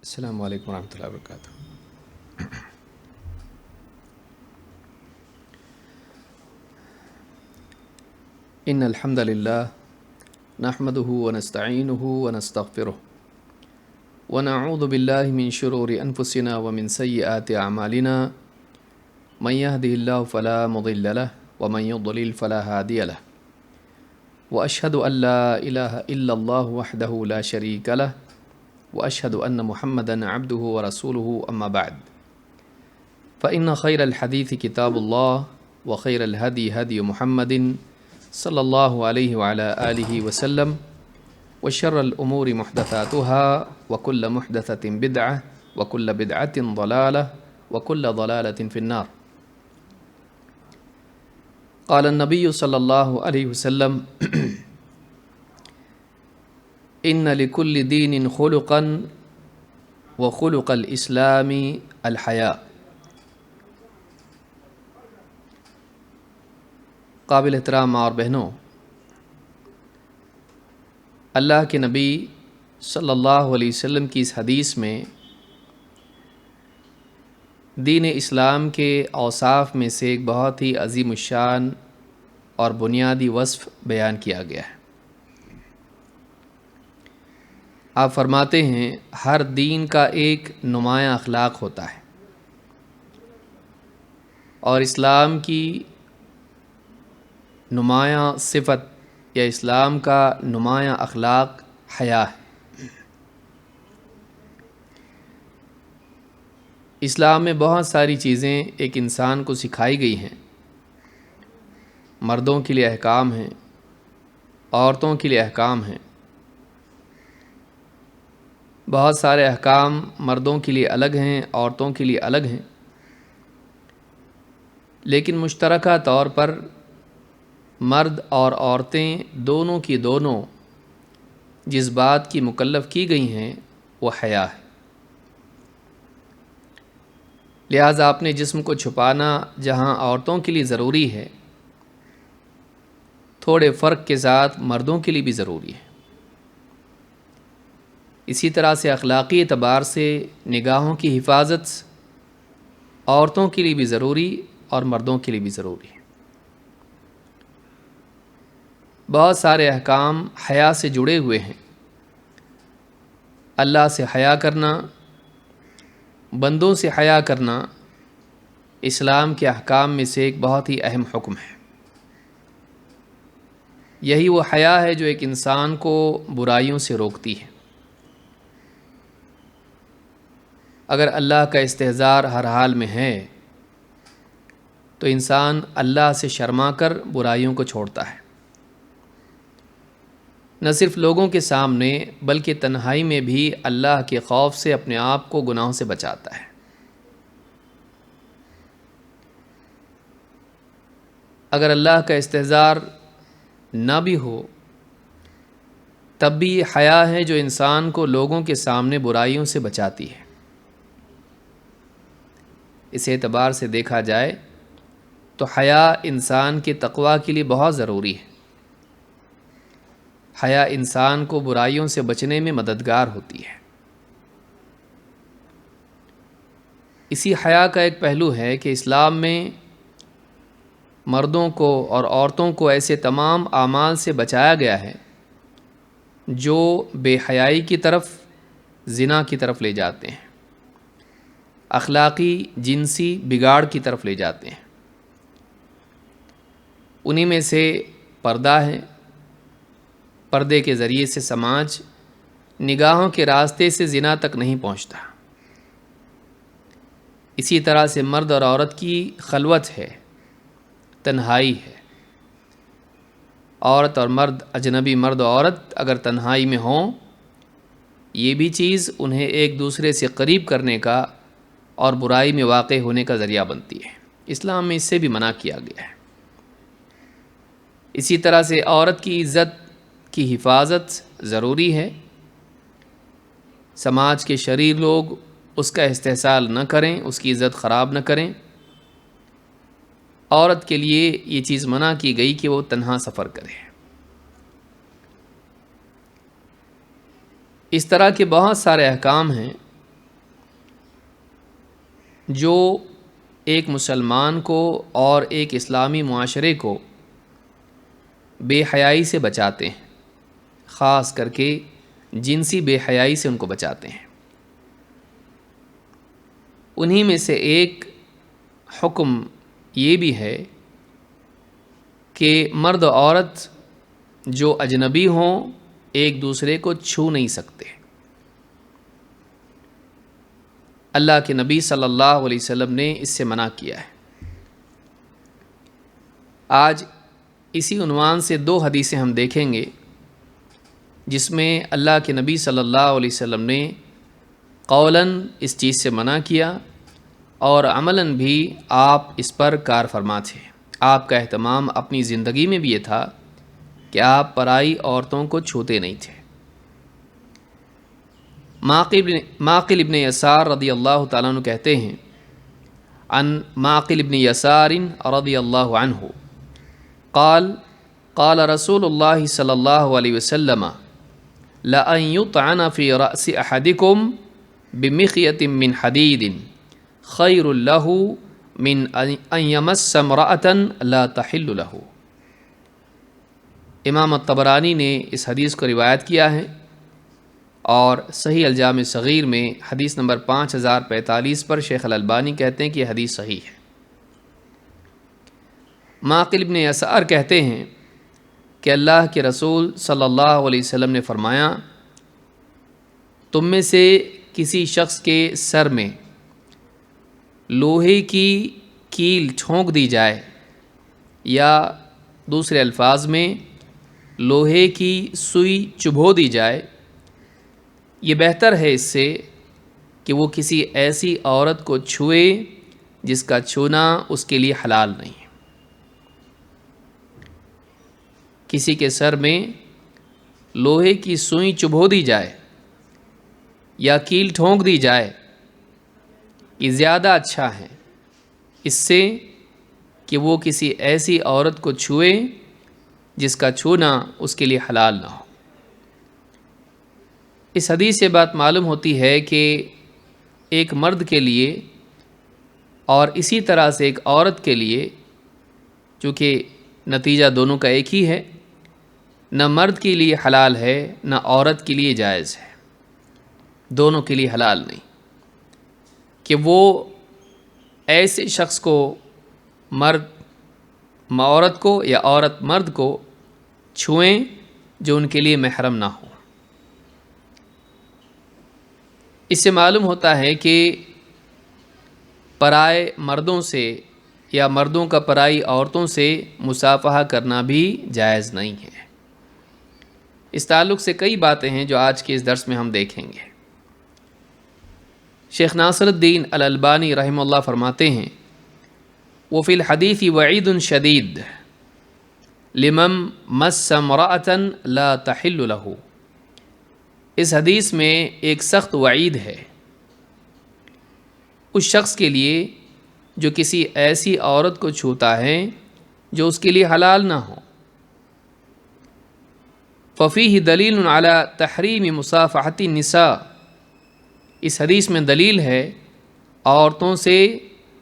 السلام علیکم ورحمۃ اللہ وبرکاتہ۔ ان الحمد للہ نحمده ونستعینه ونستغفره ونعوذ باللہ من شرور انفسنا ومن سیئات اعمالنا من يهده الله فلا مضل له ومن يضلل فلا هادي له واشهد ان لا اله الا الله وحده لا شريك له واشهد ان محمدا عبده ورسوله اما بعد فان خير الحديث كتاب الله وخير الهدي هدي محمد صلی اللہ علیہ وعلى آلہ وسلم وشر الامور محدثاتها وكل محدثة بدعة وكل بدعة ضلالة وكل ضلالة في النار۔ قال النبی صلی اللہ علیہ وسلم ان لكل دین خلقا وخلق الاسلام الحیاء۔ قابل احترام ماں اور بہنوں، اللہ کے نبی صلی اللہ علیہ وسلم کی اس حدیث میں دین اسلام کے اوصاف میں سے ایک بہت ہی عظیم الشان اور بنیادی وصف بیان کیا گیا ہے۔ آپ فرماتے ہیں ہر دین کا ایک نمایاں اخلاق ہوتا ہے اور اسلام کی نمایاں صفت یا اسلام کا نمایاں اخلاق حیا ہے۔ اسلام میں بہت ساری چیزیں ایک انسان کو سکھائی گئی ہیں۔ مردوں کے لیے احکام ہیں، عورتوں کے لیے احکام ہیں۔ بہت سارے احکام مردوں کے لیے الگ ہیں، عورتوں کے لیے الگ ہیں، لیکن مشترکہ طور پر مرد اور عورتیں دونوں کی دونوں جس بات کی مکلف کی گئی ہیں وہ حیا ہے۔ لہٰذا اپنے جسم کو چھپانا جہاں عورتوں کے لیے ضروری ہے، تھوڑے فرق کے ساتھ مردوں کے لیے بھی ضروری ہے۔ اسی طرح سے اخلاقی اعتبار سے نگاہوں کی حفاظت عورتوں کے لیے بھی ضروری اور مردوں کے لیے بھی ضروری ہے۔ بہت سارے احکام حیا سے جڑے ہوئے ہیں۔ اللہ سے حیا کرنا، بندوں سے حیا کرنا اسلام کے احکام میں سے ایک بہت ہی اہم حکم ہے۔ یہی وہ حیا ہے جو ایک انسان کو برائیوں سے روکتی ہے۔ اگر اللہ کا استحضار ہر حال میں ہے تو انسان اللہ سے شرما کر برائیوں کو چھوڑتا ہے۔ نہ صرف لوگوں کے سامنے بلکہ تنہائی میں بھی اللہ کے خوف سے اپنے آپ کو گناہوں سے بچاتا ہے۔ اگر اللہ کا استحضار نہ بھی ہو تب بھی یہ حیا ہے جو انسان کو لوگوں کے سامنے برائیوں سے بچاتی ہے۔ اس اعتبار سے دیکھا جائے تو حیا انسان کے تقویٰ کے لیے بہت ضروری ہے۔ حیا انسان کو برائیوں سے بچنے میں مددگار ہوتی ہے۔ اسی حیا کا ایک پہلو ہے کہ اسلام میں مردوں کو اور عورتوں کو ایسے تمام اعمال سے بچایا گیا ہے جو بے حیائی کی طرف، زنا کی طرف لے جاتے ہیں، اخلاقی جنسی بگاڑ کی طرف لے جاتے ہیں۔ انہی میں سے پردہ ہے۔ پردے کے ذریعے سے سماج نگاہوں کے راستے سے زنا تک نہیں پہنچتا۔ اسی طرح سے مرد اور عورت کی خلوت ہے، تنہائی ہے۔ عورت اور مرد، اجنبی مرد اور عورت اگر تنہائی میں ہوں، یہ بھی چیز انہیں ایک دوسرے سے قریب کرنے کا اور برائی میں واقع ہونے کا ذریعہ بنتی ہے۔ اسلام میں اس سے بھی منع کیا گیا ہے۔ اسی طرح سے عورت کی عزت کی حفاظت ضروری ہے۔ سماج کے شریر لوگ اس کا استحصال نہ کریں، اس کی عزت خراب نہ کریں۔ عورت کے لیے یہ چیز منع کی گئی کہ وہ تنہا سفر کرے۔ اس طرح کے بہت سارے احکام ہیں جو ایک مسلمان کو اور ایک اسلامی معاشرے کو بے حیائی سے بچاتے ہیں، خاص کر کے جنسی بے حیائی سے ان کو بچاتے ہیں۔ انہی میں سے ایک حکم یہ بھی ہے کہ مرد و عورت جو اجنبی ہوں ایک دوسرے کو چھو نہیں سکتے۔ اللہ کے نبی صلی اللہ علیہ وسلم نے اس سے منع کیا ہے۔ آج اسی عنوان سے 2 حدیثیں ہم دیکھیں گے جس میں اللہ کے نبی صلی اللہ علیہ وسلم نے قولاً اس چیز سے منع کیا اور عملاً بھی آپ اس پر کار فرما تھے۔ آپ کا اہتمام اپنی زندگی میں بھی یہ تھا کہ آپ پرائی عورتوں کو چھوتے نہیں تھے۔ معقل ابن یسار رضی اللہ تعالیٰ عنہ کہتے ہیں، عن معقل ابن یسار رضی اللہ عنہ قال قال رسول اللہ صلی اللہ علیہ وسلم لأن يطعن في رأس أحدكم بمخيط من حديد خير له من أن يمس امرأة لا تحل له۔ امام الطبرانی نے اس حدیث کو روایت کیا ہے اور صحیح الجامع صغیر میں حدیث نمبر 5045 پر شیخ الالبانی کہتے ہیں کہ یہ حدیث صحیح ہے۔ معقل ابن یسار کہتے ہیں کہ اللہ کے رسول صلی اللہ علیہ وسلم نے فرمایا، تم میں سے کسی شخص کے سر میں لوہے کی کیل ٹھونک دی جائے یا دوسرے الفاظ میں لوہے کی سوئی چبھو دی جائے، یہ بہتر ہے اس سے کہ وہ کسی ایسی عورت کو چھوئے جس کا چھونا اس کے لیے حلال نہیں۔ کسی کے سر میں لوہے کی سوئی چبھو دی جائے یا کیل ٹھونک دی جائے، یہ زیادہ اچھا ہے اس سے کہ وہ کسی ایسی عورت کو چھوئے جس کا چھونا اس کے لیے حلال نہ ہو۔ اس حدیث سے بات معلوم ہوتی ہے کہ ایک مرد کے لیے اور اسی طرح سے ایک عورت کے لیے، چونکہ نتیجہ دونوں کا ایک ہی ہے، نہ مرد کے لیے حلال ہے نہ عورت کے لیے جائز ہے، دونوں کے لیے حلال نہیں کہ وہ ایسے شخص کو، مرد عورت کو یا عورت مرد کو چھوئیں جو ان کے لیے محرم نہ ہو۔ اس سے معلوم ہوتا ہے کہ پرائے مردوں سے یا مردوں کا پرائی عورتوں سے مصافحہ کرنا بھی جائز نہیں ہے۔ اس تعلق سے کئی باتیں ہیں جو آج کے اس درس میں ہم دیکھیں گے۔ شیخ ناصر الدین الالبانی رحمہ اللہ فرماتے ہیں، وفی الحدیث وعید شدید لمن مس امرأة لا تحل له۔ اس حدیث میں ایک سخت وعید ہے اس شخص کے لیے جو کسی ایسی عورت کو چھوتا ہے جو اس کے لیے حلال نہ ہو۔ ففیہ دلیل علی تحریم مصافحۃ النساء۔ اس حدیث میں دلیل ہے عورتوں سے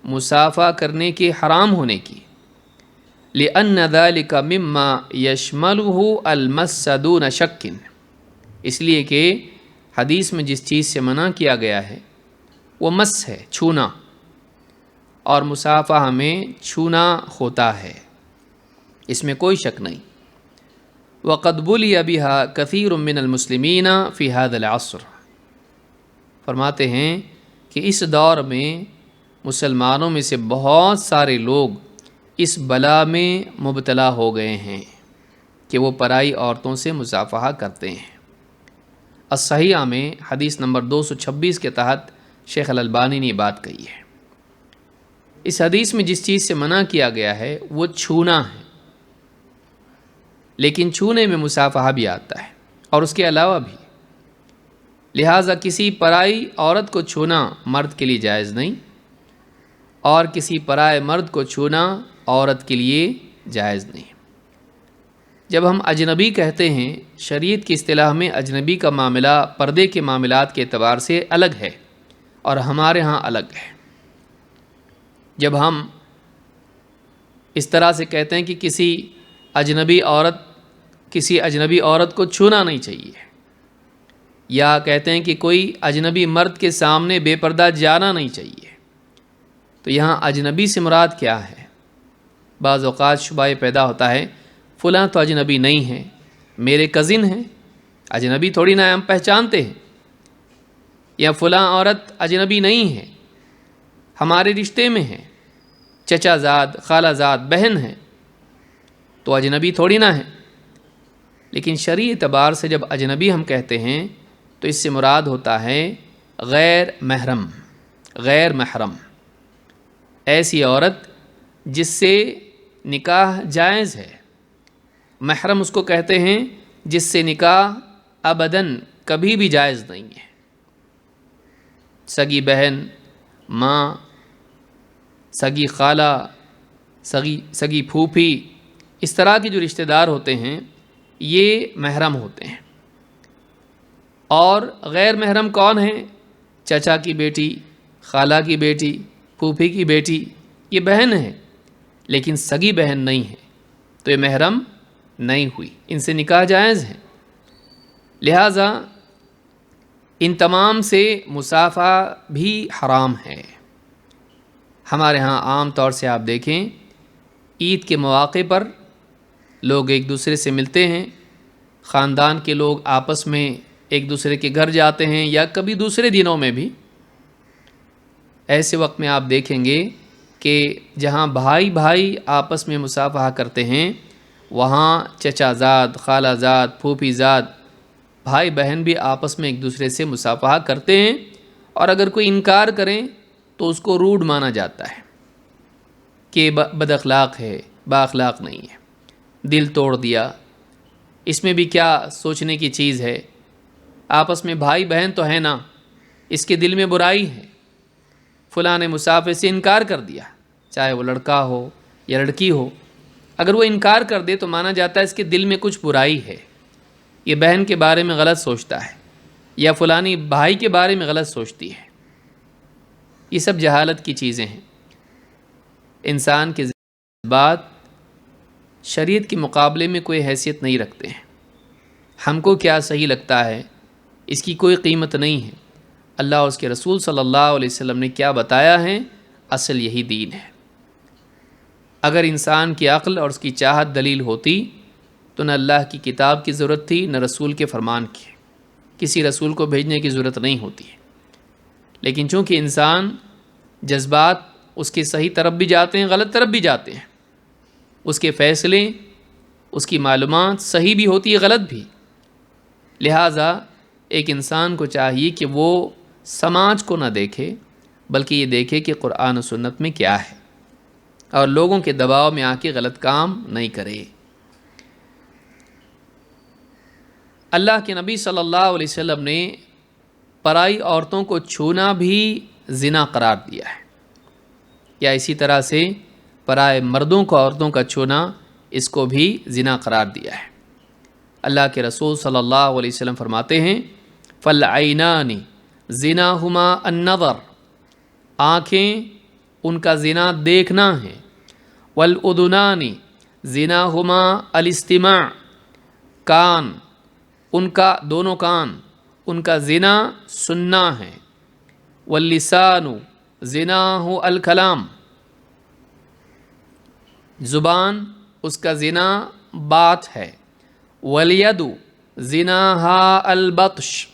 مصافحہ کرنے کے حرام ہونے کی، لأن ذلك مما یشملہ المس دون شک، اس لیے کہ حدیث میں جس چیز سے منع کیا گیا ہے وہ مس ہے، چھونا، اور مصافحہ میں چھونا ہوتا ہے، اس میں کوئی شک نہیں۔ وقد بُلِيَ بِهَا كَثِيرٌ مِّنَ الْمُسْلِمِينَ فِي هَذَا الْعَصْرِ۔ فرماتے ہیں کہ اس دور میں مسلمانوں میں سے بہت سارے لوگ اس بلا میں مبتلا ہو گئے ہیں کہ وہ پرائی عورتوں سے مصافحہ کرتے ہیں۔ الصحیحہ میں حدیث نمبر 226 کے تحت شیخ الالبانی نے یہ بات کہی ہے۔ اس حدیث میں جس چیز سے منع کیا گیا ہے وہ چھونا ہے، لیکن چھونے میں مصافحہ بھی آتا ہے اور اس کے علاوہ بھی، لہٰذا کسی پرائی عورت کو چھونا مرد کے لیے جائز نہیں اور کسی پرائے مرد کو چھونا عورت کے لیے جائز نہیں۔ جب ہم اجنبی کہتے ہیں، شریعت کی اصطلاح میں اجنبی کا معاملہ پردے کے معاملات کے اعتبار سے الگ ہے اور ہمارے ہاں الگ ہے۔ جب ہم اس طرح سے کہتے ہیں کہ کسی اجنبی عورت کو چھونا نہیں چاہیے، یا کہتے ہیں کہ کوئی اجنبی مرد کے سامنے بے پردہ جانا نہیں چاہیے، تو یہاں اجنبی سے مراد کیا ہے؟ بعض اوقات شبہ پیدا ہوتا ہے، فلاں تو اجنبی نہیں ہے، میرے کزن ہیں، اجنبی تھوڑی نہ ہم پہچانتے ہیں، یا فلاں عورت اجنبی نہیں ہے، ہمارے رشتے میں ہیں، چچا زاد، خالہ زاد، بہن ہیں، تو اجنبی تھوڑی نہ ہے۔ لیکن شرعی اعتبار سے جب اجنبی ہم کہتے ہیں تو اس سے مراد ہوتا ہے غیر محرم، ایسی عورت جس سے نکاح جائز ہے۔ محرم اس کو کہتے ہیں جس سے نکاح ابداً کبھی بھی جائز نہیں ہے۔ سگی بہن، ماں، سگی خالہ، سگی پھوپھی، اس طرح کے جو رشتہ دار ہوتے ہیں یہ محرم ہوتے ہیں۔ اور غیر محرم کون ہیں؟ چچا کی بیٹی، خالہ کی بیٹی، پھوپھی کی بیٹی، یہ بہن ہے لیکن سگی بہن نہیں ہے، تو یہ محرم نہیں ہوئی، ان سے نکاح جائز ہے۔ لہٰذا ان تمام سے مصافحہ بھی حرام ہے۔ ہمارے ہاں عام طور سے آپ دیکھیں، عید کے مواقع پر لوگ ایک دوسرے سے ملتے ہیں، خاندان کے لوگ آپس میں ایک دوسرے کے گھر جاتے ہیں، یا کبھی دوسرے دنوں میں بھی۔ ایسے وقت میں آپ دیکھیں گے کہ جہاں بھائی آپس میں مصافحہ کرتے ہیں، وہاں چچا زاد، خالہ زاد، پھوپھی زاد، بھائی بہن بھی آپس میں ایک دوسرے سے مصافحہ کرتے ہیں، اور اگر کوئی انکار کریں تو اس کو روڈ مانا جاتا ہے کہ بد اخلاق ہے، با اخلاق نہیں ہے، دل توڑ دیا، اس میں بھی کیا سوچنے کی چیز ہے، آپس میں بھائی بہن تو ہے نا، اس کے دل میں برائی ہے، فلاں نے مصافحے سے انکار کر دیا، چاہے وہ لڑکا ہو یا لڑکی ہو، اگر وہ انکار کر دے تو مانا جاتا ہے اس کے دل میں کچھ برائی ہے، یہ بہن کے بارے میں غلط سوچتا ہے، یا فلانی بھائی کے بارے میں غلط سوچتی ہے۔ یہ سب جہالت کی چیزیں ہیں۔ انسان کے جذبات شریعت کے مقابلے میں کوئی حیثیت نہیں رکھتے ہیں۔ ہم کو کیا صحیح لگتا ہے اس کی کوئی قیمت نہیں ہے۔ اللہ اور اس کے رسول صلی اللہ علیہ وسلم نے کیا بتایا ہے، اصل یہی دین ہے۔ اگر انسان کی عقل اور اس کی چاہت دلیل ہوتی تو نہ اللہ کی کتاب کی ضرورت تھی، نہ رسول کے فرمان کی، کسی رسول کو بھیجنے کی ضرورت نہیں ہوتی ہے۔ لیکن چونکہ انسان جذبات اس کے صحیح طرف بھی جاتے ہیں، غلط طرف بھی جاتے ہیں، اس کے فیصلے، اس کی معلومات صحیح بھی ہوتی ہے، غلط بھی، لہٰذا ایک انسان کو چاہیے کہ وہ سماج کو نہ دیکھے بلکہ یہ دیکھے کہ قرآن و سنت میں کیا ہے، اور لوگوں کے دباؤ میں آ کے غلط کام نہیں کرے۔ اللہ کے نبی صلی اللہ علیہ وسلم نے پرائی عورتوں کو چھونا بھی زنا قرار دیا ہے، یا اسی طرح سے پرائے مردوں کو عورتوں کا چھونا، اس کو بھی زنا قرار دیا ہے۔ اللہ کے رسول صلی اللہ علیہ وسلم فرماتے ہیں، فالعینان زناہما النظر، آنکھیں ان کا زنا دیکھنا ہے، والأذنان زناہما الاستماع، کان ان کا، دونوں کان ان کا زنا سننا ہے، واللسان زناہ الکلام، زبان اس کا زنا بات ہے، والید زناہا البطش،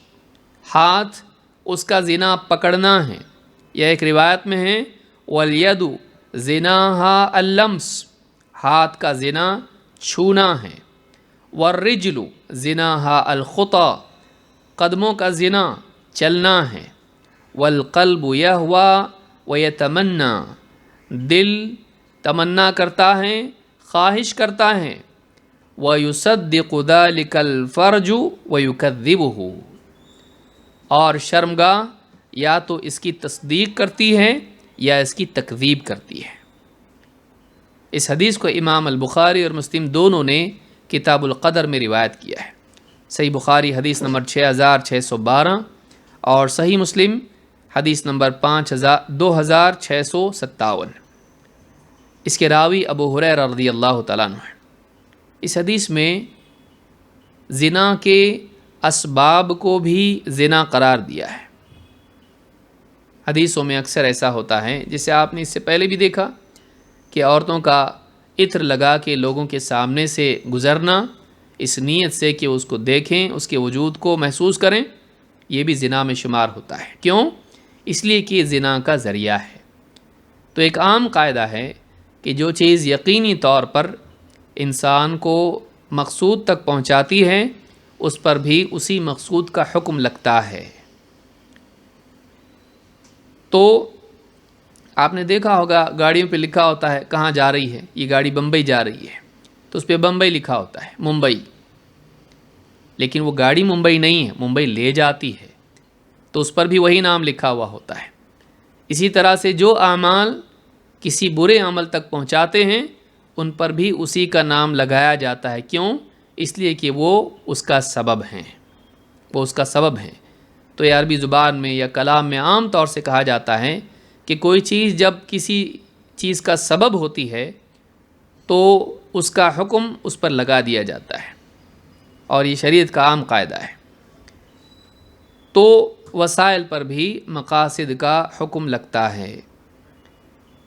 ہاتھ اس کا زنا پکڑنا ہے، یا ایک روایت میں ہے والید زناہا اللمس، ہاتھ کا زنا چھونا ہے، والرجل زناہا الخطا، قدموں کا زنا چلنا ہے، والقلب یہوی ویتمنا، دل تمنا کرتا ہے، خواہش کرتا ہے، وَيُصَدِّقُ ذَلِكَ الْفَرْجُ وَيُكَذِّبُهُ، اور شرمگاہ یا تو اس کی تصدیق کرتی ہے یا اس کی تکذیب کرتی ہے۔ اس حدیث کو امام البخاری اور مسلم دونوں نے کتاب القدر میں روایت کیا ہے۔ صحیح بخاری حدیث نمبر 6612 اور صحیح مسلم حدیث نمبر 2657۔ اس کے راوی ابو ہریرہ رضی اللہ تعالیٰ عنہ ہے۔ اس حدیث میں زنا کے اسباب کو بھی زنا قرار دیا ہے۔ حدیثوں میں اکثر ایسا ہوتا ہے، جسے آپ نے اس سے پہلے بھی دیکھا کہ عورتوں کا عطر لگا کے لوگوں کے سامنے سے گزرنا اس نیت سے کہ اس کو دیکھیں، اس کے وجود کو محسوس کریں، یہ بھی زنا میں شمار ہوتا ہے۔ کیوں؟ اس لیے کہ یہ زنا کا ذریعہ ہے۔ تو ایک عام قاعدہ ہے کہ جو چیز یقینی طور پر انسان کو مقصود تک پہنچاتی ہے، اس پر بھی اسی مقصود کا حکم لگتا ہے۔ تو آپ نے دیکھا ہوگا گاڑیوں پہ لکھا ہوتا ہے کہاں جا رہی ہے، یہ گاڑی بمبئی جا رہی ہے، تو اس پہ بمبئی لکھا ہوتا ہے، ممبئی، لیکن وہ گاڑی ممبئی نہیں ہے، ممبئی لے جاتی ہے، تو اس پر بھی وہی نام لکھا ہوا ہوتا ہے۔ اسی طرح سے جو اعمال کسی برے عمل تک پہنچاتے ہیں ان پر بھی اسی کا نام لگایا جاتا ہے۔ کیوں؟ اس لیے کہ وہ اس کا سبب ہیں، وہ اس کا سبب ہیں۔ تو یہ عربی زبان میں یا کلام میں عام طور سے کہا جاتا ہے کہ کوئی چیز جب کسی چیز کا سبب ہوتی ہے تو اس کا حکم اس پر لگا دیا جاتا ہے، اور یہ شریعت کا عام قاعدہ ہے۔ تو وسائل پر بھی مقاصد کا حکم لگتا ہے۔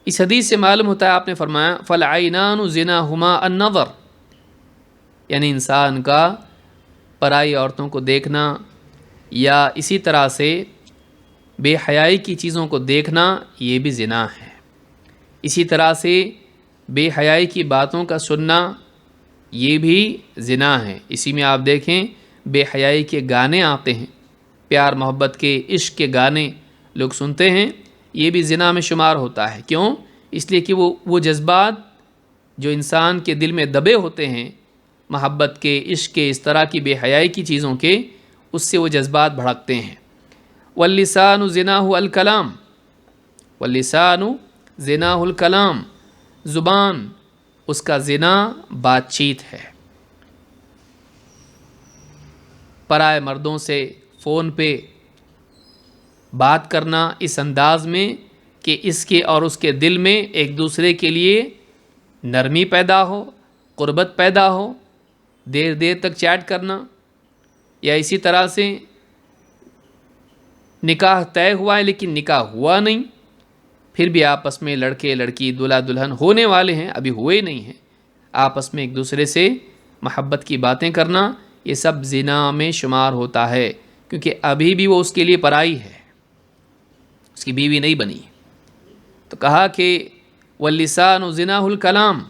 اس حدیث سے معلوم ہوتا ہے، آپ نے فرمایا فَالْعَيْنَانُ زِنَاهُمَا النَّظَرُ، یعنی انسان کا پرائی عورتوں کو دیکھنا یا اسی طرح سے بے حیائی کی چیزوں کو دیکھنا، یہ بھی زنا ہے۔ اسی طرح سے بے حیائی کی باتوں کا سننا، یہ بھی زنا ہے۔ اسی میں آپ دیکھیں بے حیائی کے گانے آتے ہیں، پیار محبت کے، عشق کے گانے لوگ سنتے ہیں، یہ بھی زنا میں شمار ہوتا ہے۔ کیوں؟ اس لیے کہ وہ جذبات جو انسان کے دل میں دبے ہوتے ہیں، محبت کے، عشق کے، اس طرح کی بے حیائی کی چیزوں کے، اس سے وہ جذبات بھڑکتے ہیں۔ واللسان زناہ الکلام، واللسان زناہ الکلام، زبان اس کا زنا بات چیت ہے۔ پرائے مردوں سے فون پہ بات کرنا اس انداز میں کہ اس کے اور اس کے دل میں ایک دوسرے کے لیے نرمی پیدا ہو، قربت پیدا ہو، دیر دیر تک چیٹ کرنا، یا اسی طرح سے نکاح طے ہوا ہے لیکن نکاح ہوا نہیں، پھر بھی آپس میں لڑکے لڑکی دلہا دلہن ہونے والے ہیں، ابھی ہوئے نہیں ہیں، آپس میں ایک دوسرے سے محبت کی باتیں کرنا، یہ سب زنا میں شمار ہوتا ہے، کیونکہ ابھی بھی وہ اس کے لیے پرائی ہے، اس کی بیوی نہیں بنی۔ تو کہا کہ واللسان زناہ الکلام،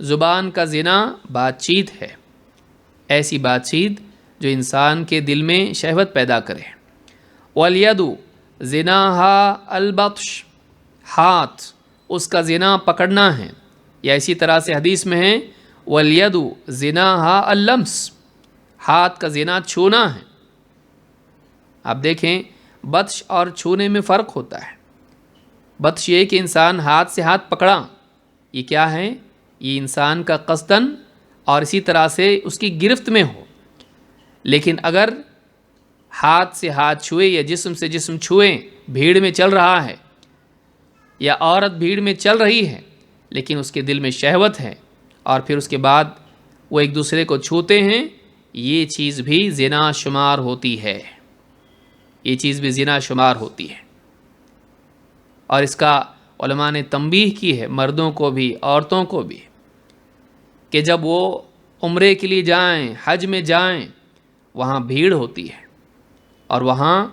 زبان کا زنا بات چیت ہے، ایسی بات چیت جو انسان کے دل میں شہوت پیدا کرے۔ والید زناہا البطش، ہاتھ اس کا زنا پکڑنا ہے، یا اسی طرح سے حدیث میں ہے والید زناہا اللمس، ہاتھ کا زنا چھونا ہے۔ آپ دیکھیں بطش اور چھونے میں فرق ہوتا ہے۔ بطش یہ کہ انسان ہاتھ سے ہاتھ پکڑا، یہ کیا ہے؟ یہ انسان کا قصداً اور اسی طرح سے اس کی گرفت میں ہو۔ لیکن اگر ہاتھ سے ہاتھ چھوئے یا جسم سے جسم چھوئے، بھیڑ میں چل رہا ہے یا عورت بھیڑ میں چل رہی ہے لیکن اس کے دل میں شہوت ہے، اور پھر اس کے بعد وہ ایک دوسرے کو چھوتے ہیں، یہ چیز بھی زنا شمار ہوتی ہے، یہ چیز بھی زنا شمار ہوتی ہے۔ اور اس کا علماء نے تنبیہ کی ہے، مردوں کو بھی عورتوں کو بھی، کہ جب وہ عمرے کے لیے جائیں، حج میں جائیں، وہاں بھیڑ ہوتی ہے، اور وہاں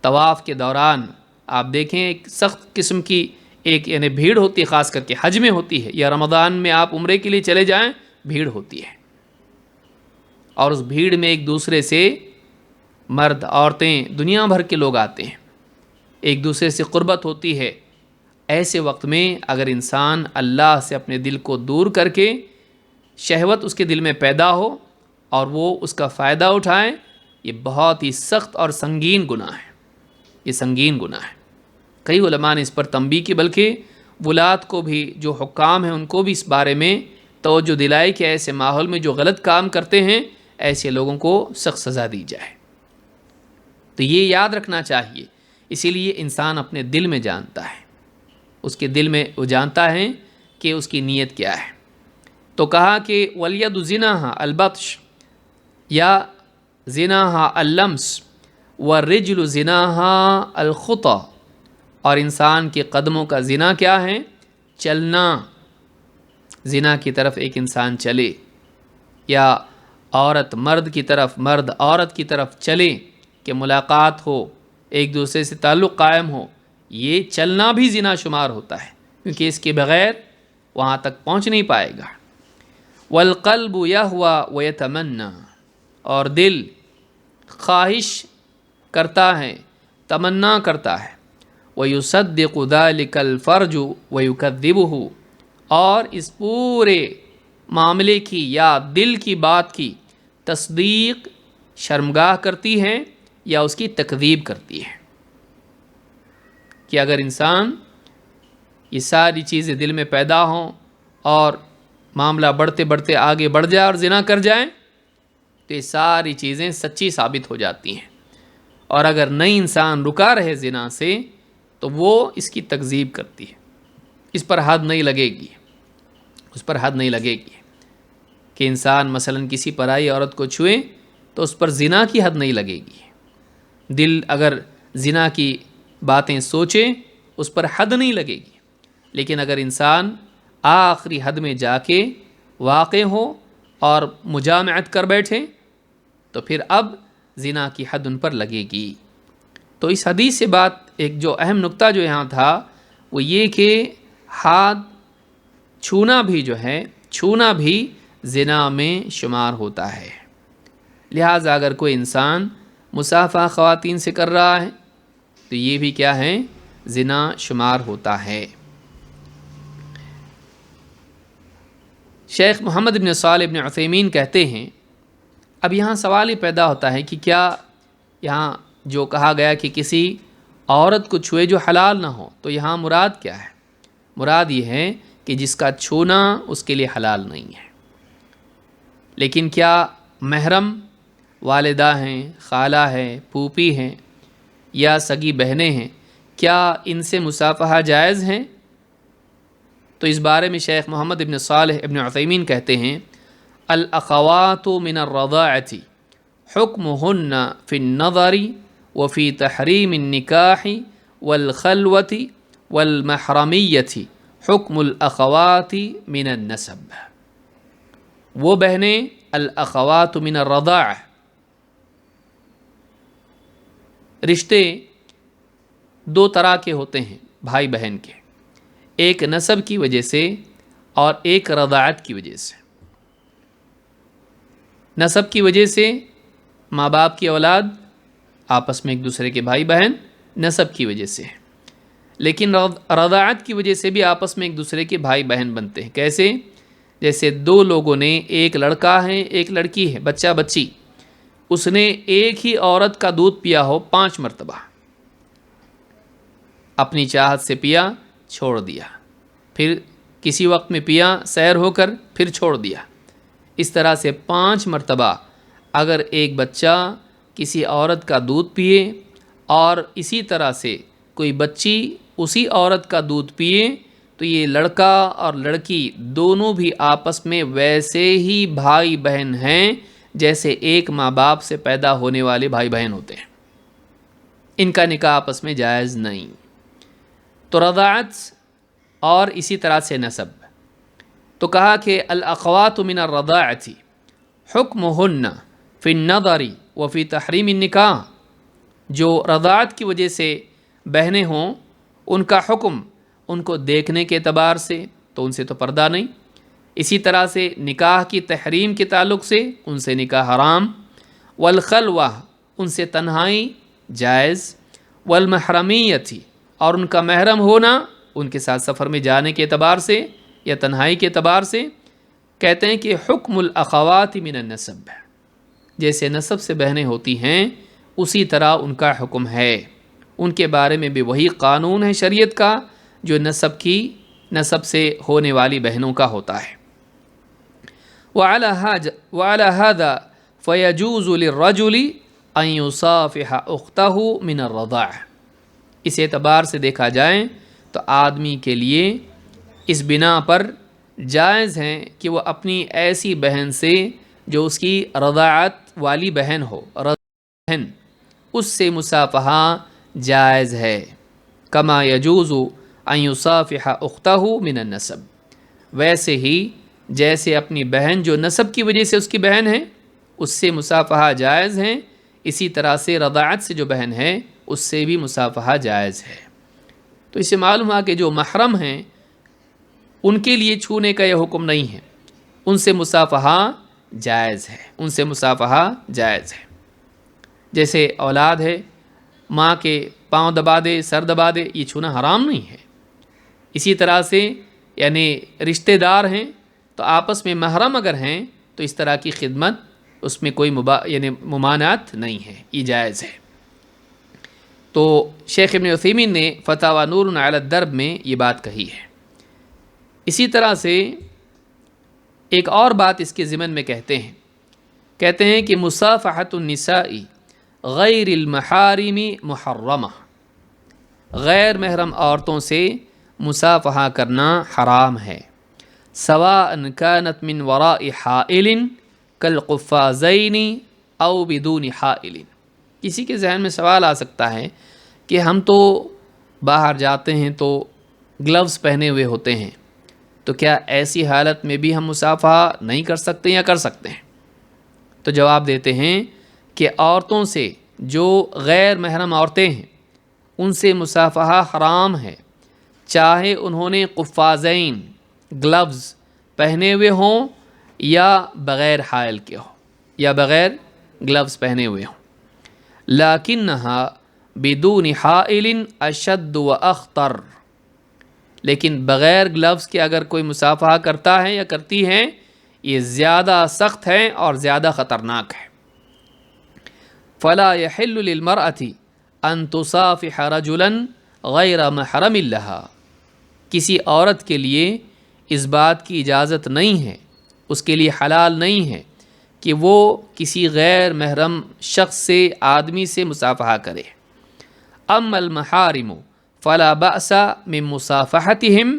طواف کے دوران آپ دیکھیں ایک سخت قسم کی ایک یعنی بھیڑ ہوتی ہے، خاص کر کے حج میں ہوتی ہے، یا رمضان میں آپ عمرے کے لیے چلے جائیں، بھیڑ ہوتی ہے، اور اس بھیڑ میں ایک دوسرے سے مرد عورتیں دنیا بھر کے لوگ آتے ہیں، ایک دوسرے سے قربت ہوتی ہے۔ ایسے وقت میں اگر انسان اللہ سے اپنے دل کو دور کر کے شہوت اس کے دل میں پیدا ہو اور وہ اس کا فائدہ اٹھائے، یہ بہت ہی سخت اور سنگین گناہ ہے، یہ سنگین گناہ ہے۔ کئی علماء نے اس پر تنبیہ کی، بلکہ ولاة کو بھی، جو حکام ہیں ان کو بھی اس بارے میں توجہ دلائی کہ ایسے ماحول میں جو غلط کام کرتے ہیں ایسے لوگوں کو سخت سزا دی جائے۔ تو یہ یاد رکھنا چاہیے، اسی لیے انسان اپنے دل میں جانتا ہے، اس کے دل میں وہ جانتا ہے کہ اس کی نیت کیا ہے۔ تو کہا کہ والید زناہا البطش یا زناہا اللمس والرجل زناہا الخطا، اور انسان کے قدموں کا زنا کیا ہے؟ چلنا، زنا کی طرف ایک انسان چلے، یا عورت مرد کی طرف، مرد عورت کی طرف چلے کہ ملاقات ہو، ایک دوسرے سے تعلق قائم ہو، یہ چلنا بھی زنا شمار ہوتا ہے، کیونکہ اس کے بغیر وہاں تک پہنچ نہیں پائے گا۔ والقلب یہوی ویتمنی، اور دل خواہش کرتا ہے، تمنا کرتا ہے، ویصدق ذلک الفرج ویکذبہ، اور اس پورے معاملے کی یا دل کی بات کی تصدیق شرمگاہ کرتی ہے یا اس کی تکذیب کرتی ہے۔ کہ اگر انسان یہ ساری چیزیں دل میں پیدا ہوں اور معاملہ بڑھتے بڑھتے آگے بڑھ جائے اور زنا کر جائے تو یہ ساری چیزیں سچی ثابت ہو جاتی ہیں، اور اگر نہیں انسان رکا رہے زنا سے تو وہ اس کی تکذیب کرتی ہے، اس پر حد نہیں لگے گی، اس پر حد نہیں لگے گی کہ انسان مثلا کسی پرائی عورت کو چھوئے تو اس پر زنا کی حد نہیں لگے گی، دل اگر زنا کی باتیں سوچے اس پر حد نہیں لگے گی، لیکن اگر انسان آخری حد میں جا کے واقع ہو اور مجامعت کر بیٹھے تو پھر اب زنا کی حد ان پر لگے گی۔ تو اس حدیث سے بات ایک جو اہم نقطہ جو یہاں تھا وہ یہ کہ ہاتھ چھونا بھی جو ہے، چھونا بھی زنا میں شمار ہوتا ہے۔ لہٰذا اگر کوئی انسان مصافحہ خواتین سے کر رہا ہے تو یہ بھی کیا ہے؟ زنا شمار ہوتا ہے۔ شیخ محمد بن صالح بن عثیمین کہتے ہیں، اب یہاں سوال ہی پیدا ہوتا ہے کہ کیا یہاں جو کہا گیا کہ کسی عورت کو چھوئے جو حلال نہ ہو، تو یہاں مراد کیا ہے؟ مراد یہ ہے کہ جس کا چھونا اس کے لیے حلال نہیں ہے۔ لیکن کیا محرم والدہ ہیں، خالہ ہے، پھوپھی ہیں یا سگی بہنیں ہیں، کیا ان سے مصافحہ جائز ہیں؟ تو اس بارے میں شیخ محمد بن صالح ابن عثیمین کہتے ہیں، الاخوات من الرضاعۃ حکمہن فی النظر وفی تحریم النکاح والخلوۃ والمحرمیۃ حکم الاخوات من النسب۔ وہ بہنیں الاخوات من الرضاعہ، رشتے دو طرح کے ہوتے ہیں بھائی بہن کے، ایک نسب کی وجہ سے اور ایک رضاعت کی وجہ سے۔ نسب کی وجہ سے ماں باپ کی اولاد آپس میں ایک دوسرے کے بھائی بہن نسب کی وجہ سے، لیکن رضاعت کی وجہ سے بھی آپس میں ایک دوسرے کے بھائی بہن بنتے ہیں۔ کیسے؟ جیسے دو لوگوں نے، ایک لڑکا ہے ایک لڑکی ہے، بچہ بچی، اس نے ایک ہی عورت کا دودھ پیا ہو 5 مرتبہ، اپنی چاہت سے پیا، چھوڑ دیا، پھر کسی وقت میں پیا سیر ہو کر، پھر چھوڑ دیا، اس طرح سے 5 مرتبہ اگر ایک بچہ کسی عورت کا دودھ پیے اور اسی طرح سے کوئی بچی اسی عورت کا دودھ پیے تو یہ لڑکا اور لڑکی دونوں بھی آپس میں ویسے ہی بھائی بہن ہیں جیسے ایک ماں باپ سے پیدا ہونے والے بھائی بہن ہوتے ہیں، ان کا نکاح آپس میں جائز نہیں۔ تو رضاعت اور اسی طرح سے نسب، تو کہا کہ الاخوات من الرضاعۃ حکمہن فی النظر وفی تحریم النکاح، جو رضاعت کی وجہ سے بہنیں ہوں ان کا حکم ان کو دیکھنے کے اعتبار سے تو ان سے تو پردہ نہیں، اسی طرح سے نکاح کی تحریم کے تعلق سے ان سے نکاح حرام، والخلوہ ان سے تنہائی جائز، والمحرمیت اور ان کا محرم ہونا ان کے ساتھ سفر میں جانے کے اعتبار سے یا تنہائی کے اعتبار سے۔ کہتے ہیں کہ حکم الاخوات من النسب، جیسے نسب سے بہنیں ہوتی ہیں اسی طرح ان کا حکم ہے، ان کے بارے میں بھی وہی قانون ہے شریعت کا جو نسب سے ہونے والی بہنوں کا ہوتا ہے۔ وعلى هذا فيجوز للرجل ان يصافح اخته من الرضاعہ، اس اعتبار سے دیکھا جائے تو آدمی کے لیے اس بنا پر جائز ہیں کہ وہ اپنی ایسی بہن سے جو اس کی رضاعت والی بہن ہو، بہن، اس سے مصافحہ جائز ہے، کما یجوز ان یصافح اختہ من النسب، ویسے ہی جیسے اپنی بہن جو نسب کی وجہ سے اس کی بہن ہے اس سے مصافحہ جائز ہیں، اسی طرح سے رضاعت سے جو بہن ہے اس سے بھی مصافحہ جائز ہے۔ تو اس سے معلوم ہوا کہ جو محرم ہیں ان کے لیے چھونے کا یہ حکم نہیں ہے، ان سے مصافحہ جائز ہے، ان سے مصافحہ جائز ہے۔ جیسے اولاد ہے، ماں کے پاؤں دبا دے، سر دبا دے، یہ چھونا حرام نہیں ہے۔ اسی طرح سے یعنی رشتہ دار ہیں تو آپس میں محرم اگر ہیں تو اس طرح کی خدمت اس میں کوئی یعنی ممانعت نہیں ہے، یہ جائز ہے۔ تو شیخ ابن عثیمین نے فتاوی نور علی الدرب میں یہ بات کہی ہے۔ اسی طرح سے ایک اور بات اس کے ضمن میں کہتے ہیں کہ مصافحۃ النساء غیر المحارم محرمہ، غیر محرم عورتوں سے مصافحہ کرنا حرام ہے، سواء كانت من وراء حائل كالقفازین او بدون حائل۔ کسی کے ذہن میں سوال آ سکتا ہے کہ ہم تو باہر جاتے ہیں تو گلوز پہنے ہوئے ہوتے ہیں، تو کیا ایسی حالت میں بھی ہم مصافحہ نہیں کر سکتے یا کر سکتے ہیں؟ تو جواب دیتے ہیں کہ عورتوں سے جو غیر محرم عورتیں ہیں ان سے مصافحہ حرام ہے، چاہے انہوں نے قفازین گلوز پہنے ہوئے ہوں یا بغیر حائل کے ہوں یا بغیر گلوز پہنے ہوئے ہوں، لیکنہا بدون حائل اشد و اخطر، لیکن بغیر گلوز کے اگر کوئی مصافحہ کرتا ہے یا کرتی ہے یہ زیادہ سخت ہے اور زیادہ خطرناک ہے۔ فلا يحل للمرأة ان تصافح رجلا غیر محرم لها، کسی عورت کے لیے اس بات کی اجازت نہیں ہے، اس کے لیے حلال نہیں ہے کہ وہ کسی غیر محرم شخص سے، آدمی سے مصافحہ کرے۔ اما المحارم فلا بأس من مصافحتهم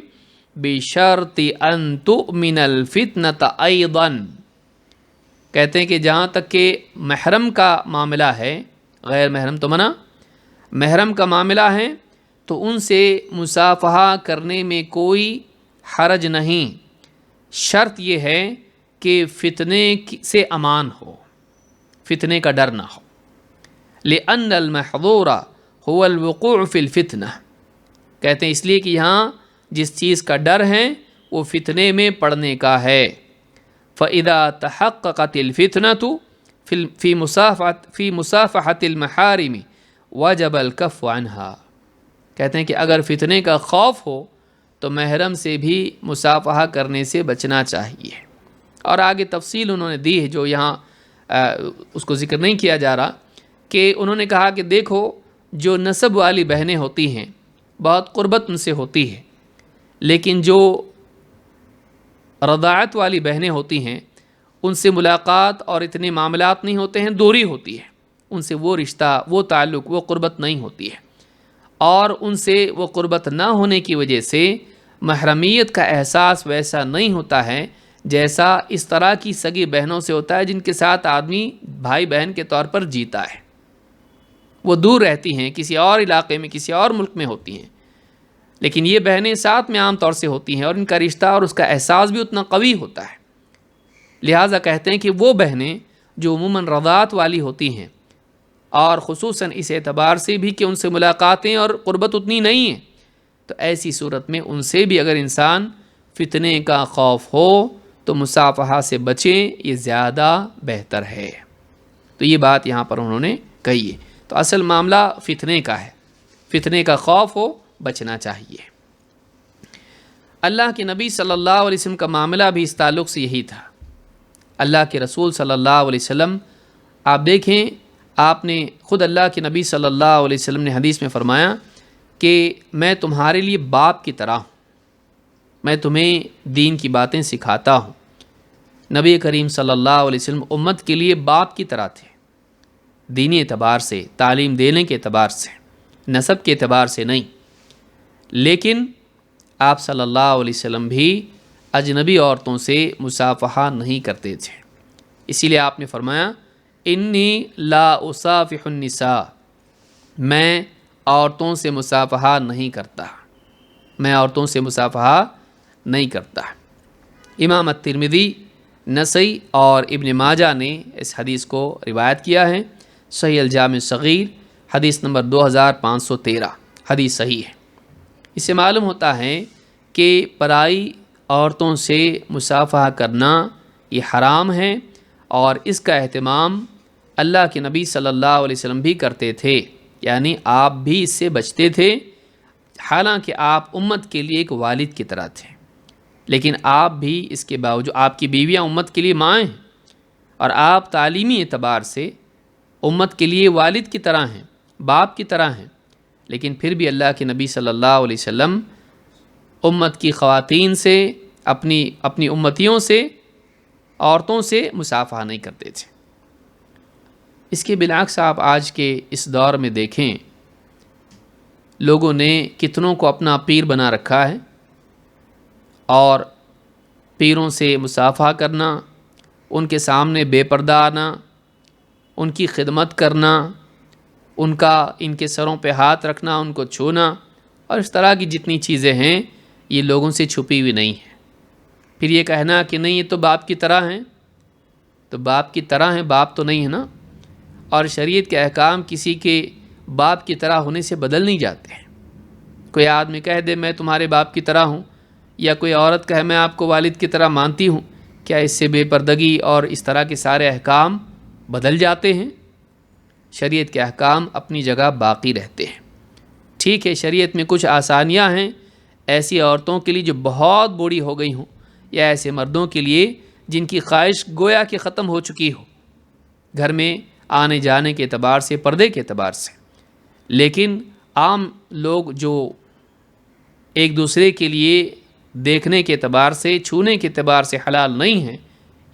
بشرط ان تؤمن الفتنة ایضا، کہتے ہیں کہ جہاں تک کہ محرم کا معاملہ ہے، غیر محرم تو منع، محرم کا معاملہ ہے تو ان سے مصافحہ کرنے میں کوئی حرج نہیں، شرط یہ ہے کہ فتنے سے امان ہو، فتنے کا ڈر نہ ہو۔ لأن المحظور هو الوقوع في الفتنہ، کہتے ہیں اس لیے کہ یہاں جس چیز کا ڈر ہے وہ فتنے میں پڑنے کا ہے۔ فإذا تحققت الفتنة في مصافحة المحارم وجب الكف عنها، کہتے ہیں کہ اگر فتنے کا خوف ہو تو محرم سے بھی مصافحہ کرنے سے بچنا چاہیے۔ اور آگے تفصیل انہوں نے دی ہے جو یہاں اس کو ذکر نہیں کیا جا رہا، کہ انہوں نے کہا کہ دیکھو جو نسب والی بہنیں ہوتی ہیں بہت قربت ان سے ہوتی ہے، لیکن جو رضاعت والی بہنیں ہوتی ہیں ان سے ملاقات اور اتنے معاملات نہیں ہوتے ہیں، دوری ہوتی ہے، ان سے وہ رشتہ، وہ تعلق، وہ قربت نہیں ہوتی ہے، اور ان سے وہ قربت نہ ہونے کی وجہ سے محرمیت کا احساس ویسا نہیں ہوتا ہے جیسا اس طرح کی سگی بہنوں سے ہوتا ہے جن کے ساتھ آدمی بھائی بہن کے طور پر جیتا ہے۔ وہ دور رہتی ہیں، کسی اور علاقے میں، کسی اور ملک میں ہوتی ہیں، لیکن یہ بہنیں ساتھ میں عام طور سے ہوتی ہیں اور ان کا رشتہ اور اس کا احساس بھی اتنا قوی ہوتا ہے۔ لہٰذا کہتے ہیں کہ وہ بہنیں جو عموماً رضاعت والی ہوتی ہیں، اور خصوصاً اس اعتبار سے بھی کہ ان سے ملاقاتیں اور قربت اتنی نہیں ہیں، تو ایسی صورت میں ان سے بھی اگر انسان فتنے کا خوف ہو تو مصافحہ سے بچیں، یہ زیادہ بہتر ہے۔ تو یہ بات یہاں پر انہوں نے کہی ہے۔ تو اصل معاملہ فتنے کا ہے، فتنے کا خوف ہو، بچنا چاہیے۔ اللہ کے نبی صلی اللہ علیہ وسلم کا معاملہ بھی اس تعلق سے یہی تھا۔ اللہ کے رسول صلی اللہ علیہ وسلم، آپ دیکھیں، آپ نے خود اللہ کے نبی صلی اللہ علیہ وسلم نے حدیث میں فرمایا کہ میں تمہارے لیے باپ کی طرح ہوں، میں تمہیں دین کی باتیں سکھاتا ہوں۔ نبی کریم صلی اللہ علیہ وسلم امت کے لیے باپ کی طرح تھے، دینی اعتبار سے، تعلیم دینے کے اعتبار سے، نسب کے اعتبار سے نہیں۔ لیکن آپ صلی اللہ علیہ وسلم بھی اجنبی عورتوں سے مصافحہ نہیں کرتے تھے، اسی لیے آپ نے فرمایا انی لا اصافح النساء، میں عورتوں سے مصافحہ نہیں کرتا، میں عورتوں سے مصافحہ نہیں کرتا۔ امام الترمذی، نسائی اور ابن ماجہ نے اس حدیث کو روایت کیا ہے۔ صحیح الجامع الصغیر حدیث نمبر 2513، حدیث صحیح ہے۔ اس سے معلوم ہوتا ہے کہ پرائی عورتوں سے مصافحہ کرنا یہ حرام ہے، اور اس کا اہتمام اللہ کے نبی صلی اللہ علیہ وسلم بھی کرتے تھے، یعنی آپ بھی اس سے بچتے تھے، حالانکہ آپ امت کے لیے ایک والد کی طرح تھے، لیکن آپ بھی اس کے باوجود، آپ کی بیویاں امت کے لیے مائیں ہیں، اور آپ تعلیمی اعتبار سے امت کے لیے والد کی طرح ہیں، باپ کی طرح ہیں، لیکن پھر بھی اللہ کے نبی صلی اللہ علیہ وسلم امت کی خواتین سے، اپنی امتیوں سے، عورتوں سے مصافحہ نہیں کرتے تھے۔ اس کے بالعکس آپ آج کے اس دور میں دیکھیں، لوگوں نے کتنوں کو اپنا پیر بنا رکھا ہے، اور پیروں سے مصافحہ کرنا، ان کے سامنے بے پردہ آنا، ان کی خدمت کرنا، ان کے سروں پہ ہاتھ رکھنا، ان کو چھونا، اور اس طرح کی جتنی چیزیں ہیں یہ لوگوں سے چھپی ہوئی نہیں ہیں۔ پھر یہ کہنا کہ نہیں یہ تو باپ کی طرح ہیں، تو باپ کی طرح ہیں، باپ تو نہیں ہے نا، اور شریعت کے احکام کسی کے باپ کی طرح ہونے سے بدل نہیں جاتے ہیں۔ کوئی آدمی کہہ دے میں تمہارے باپ کی طرح ہوں، یا کوئی عورت کہے میں آپ کو والد کی طرح مانتی ہوں، کیا اس سے بے پردگی اور اس طرح کے سارے احکام بدل جاتے ہیں؟ شریعت کے احکام اپنی جگہ باقی رہتے ہیں۔ ٹھیک ہے، شریعت میں کچھ آسانیاں ہیں ایسی عورتوں کے لیے جو بہت بوڑھی ہو گئی ہوں، یا ایسے مردوں کے لیے جن کی خواہش گویا کہ ختم ہو چکی ہو، گھر میں آنے جانے کے اعتبار سے، پردے کے اعتبار سے، لیکن عام لوگ جو ایک دوسرے کے لیے دیکھنے کے اعتبار سے، چھونے کے اعتبار سے حلال نہیں ہیں،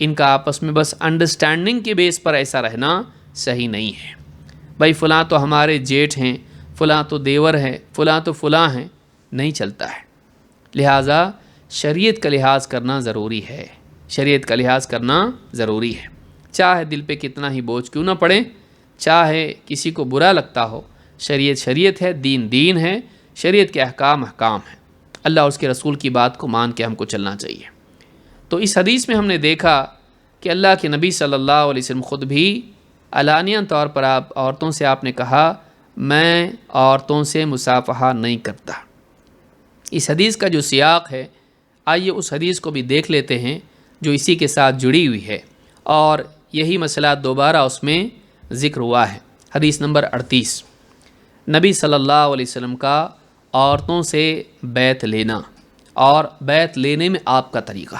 ان کا آپس میں بس انڈرسٹینڈنگ کے بیس پر ایسا رہنا صحیح نہیں ہے۔ بھائی فلاں تو ہمارے جیٹھ ہیں، فلاں تو دیور ہیں، فلاں تو فلاں ہیں، نہیں چلتا ہے۔ لہٰذا شریعت کا لحاظ کرنا ضروری ہے، شریعت کا لحاظ کرنا ضروری ہے، چاہے دل پہ کتنا ہی بوجھ کیوں نہ پڑے، چاہے کسی کو برا لگتا ہو، شریعت شریعت ہے، دین دین ہے، شریعت کے احکام احکام ہیں، اللہ اور اس کے رسول کی بات کو مان کے ہم کو چلنا چاہیے۔ تو اس حدیث میں ہم نے دیکھا کہ اللہ کے نبی صلی اللہ علیہ وسلم خود بھی علانیہ طور پر عورتوں سے آپ نے کہا میں عورتوں سے مصافحہ نہیں کرتا۔ اس حدیث کا جو سیاق ہے، آئیے اس حدیث کو بھی دیکھ لیتے ہیں جو اسی کے ساتھ جڑی ہوئی ہے، اور یہی مسئلہ دوبارہ اس میں ذکر ہوا ہے۔ حدیث نمبر 38، نبی صلی اللہ علیہ وسلم کا عورتوں سے بیعت لینا اور بیعت لینے میں آپ کا طریقہ۔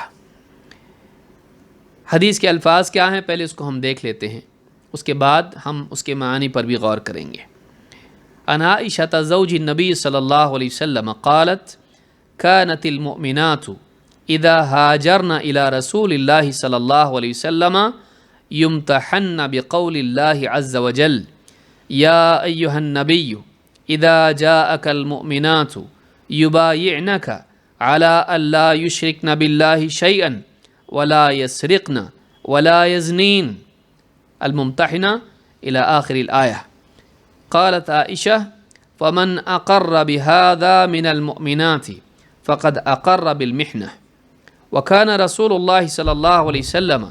حدیث کے الفاظ کیا ہیں پہلے اس کو ہم دیکھ لیتے ہیں، اس کے بعد ہم اس کے معانی پر بھی غور کریں گے۔ عن عائشة زوج النبي صلى الله عليه وسلم قالت كانت المؤمنات إذا هاجرن إلى رسول الله صلى الله عليه وسلم يمتحن بقول الله عز وجل يا أيها النبي إذا جاءك المؤمنات يبايعنك على أن لا يشركن بالله شيئا ولا يسرقن ولا يزنين الممتحنة إلى آخر الآية۔ قالت عائشة فمن أقر بهذا من المؤمنات فقد أقر بالمحنة، وكان رسول الله صلى الله عليه وسلم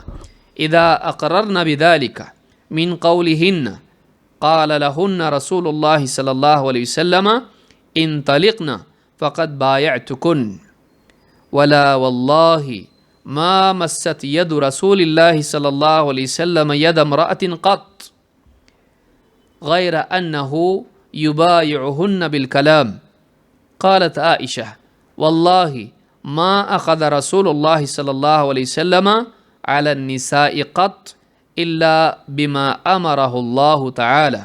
إذا أقررن بذلك من قولهن قال لهن رسول الله صلى الله عليه وسلم انطلقن فقد بايعتكن، ولا والله ما مست يد رسول الله صلى الله عليه وسلم يد امرأة قط غير أنه يبايعهن بالكلام۔ قالت عائشة والله ما أخذ رسول الله صلى الله عليه وسلم على النساء قط إلا بما أمره الله تعالى،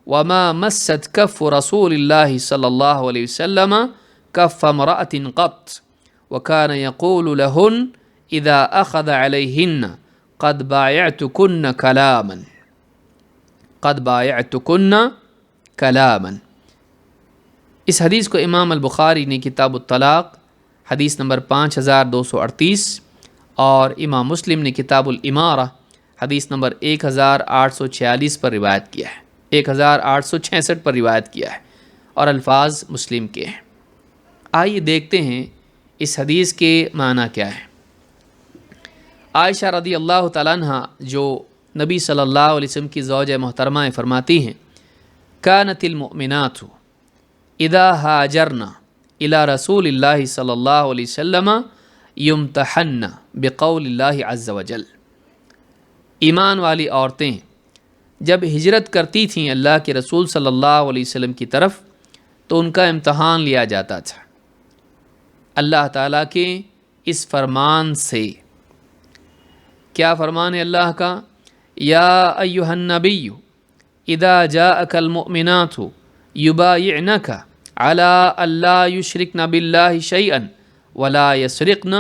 وما مست كف رسول الله صلى الله عليه وسلم كف امرأة قط، وكان يقول لهن إذا أخذ عليهن قد بايعتكن كلاما، قد بايعتكن كلاما۔ اس حدیث کو امام البخاری نے کتاب الطلاق حدیث نمبر 5238، اور امام مسلم نے کتاب الامارہ حدیث نمبر 1846 پر روایت کیا ہے، 1866 پر روایت کیا ہے، اور الفاظ مسلم کے ہیں۔ آئیے دیکھتے ہیں اس حدیث کے معنی کیا ہے۔ عائشہ رضی اللہ تعالیٰ عنہ جو نبی صلی اللہ علیہ وسلم کی زوجہ محترمہ فرماتی ہیں، کانت المؤمنات اذا ہاجرن الی رسول اللہ صلی اللہ علیہ وسلم یمتحن بقول اللہ عز وجل، ایمان والی عورتیں جب ہجرت کرتی تھیں اللہ کے رسول صلی اللہ علیہ وسلم کی طرف تو ان کا امتحان لیا جاتا تھا اللہ تعالیٰ کے اس فرمان سے۔ کیا فرمان ہے اللہ کا؟ یا ایھا النبی اذا جاءک المؤمنات یبایعنک علی الا یشرکن باللہ شیئا ولا یسرقن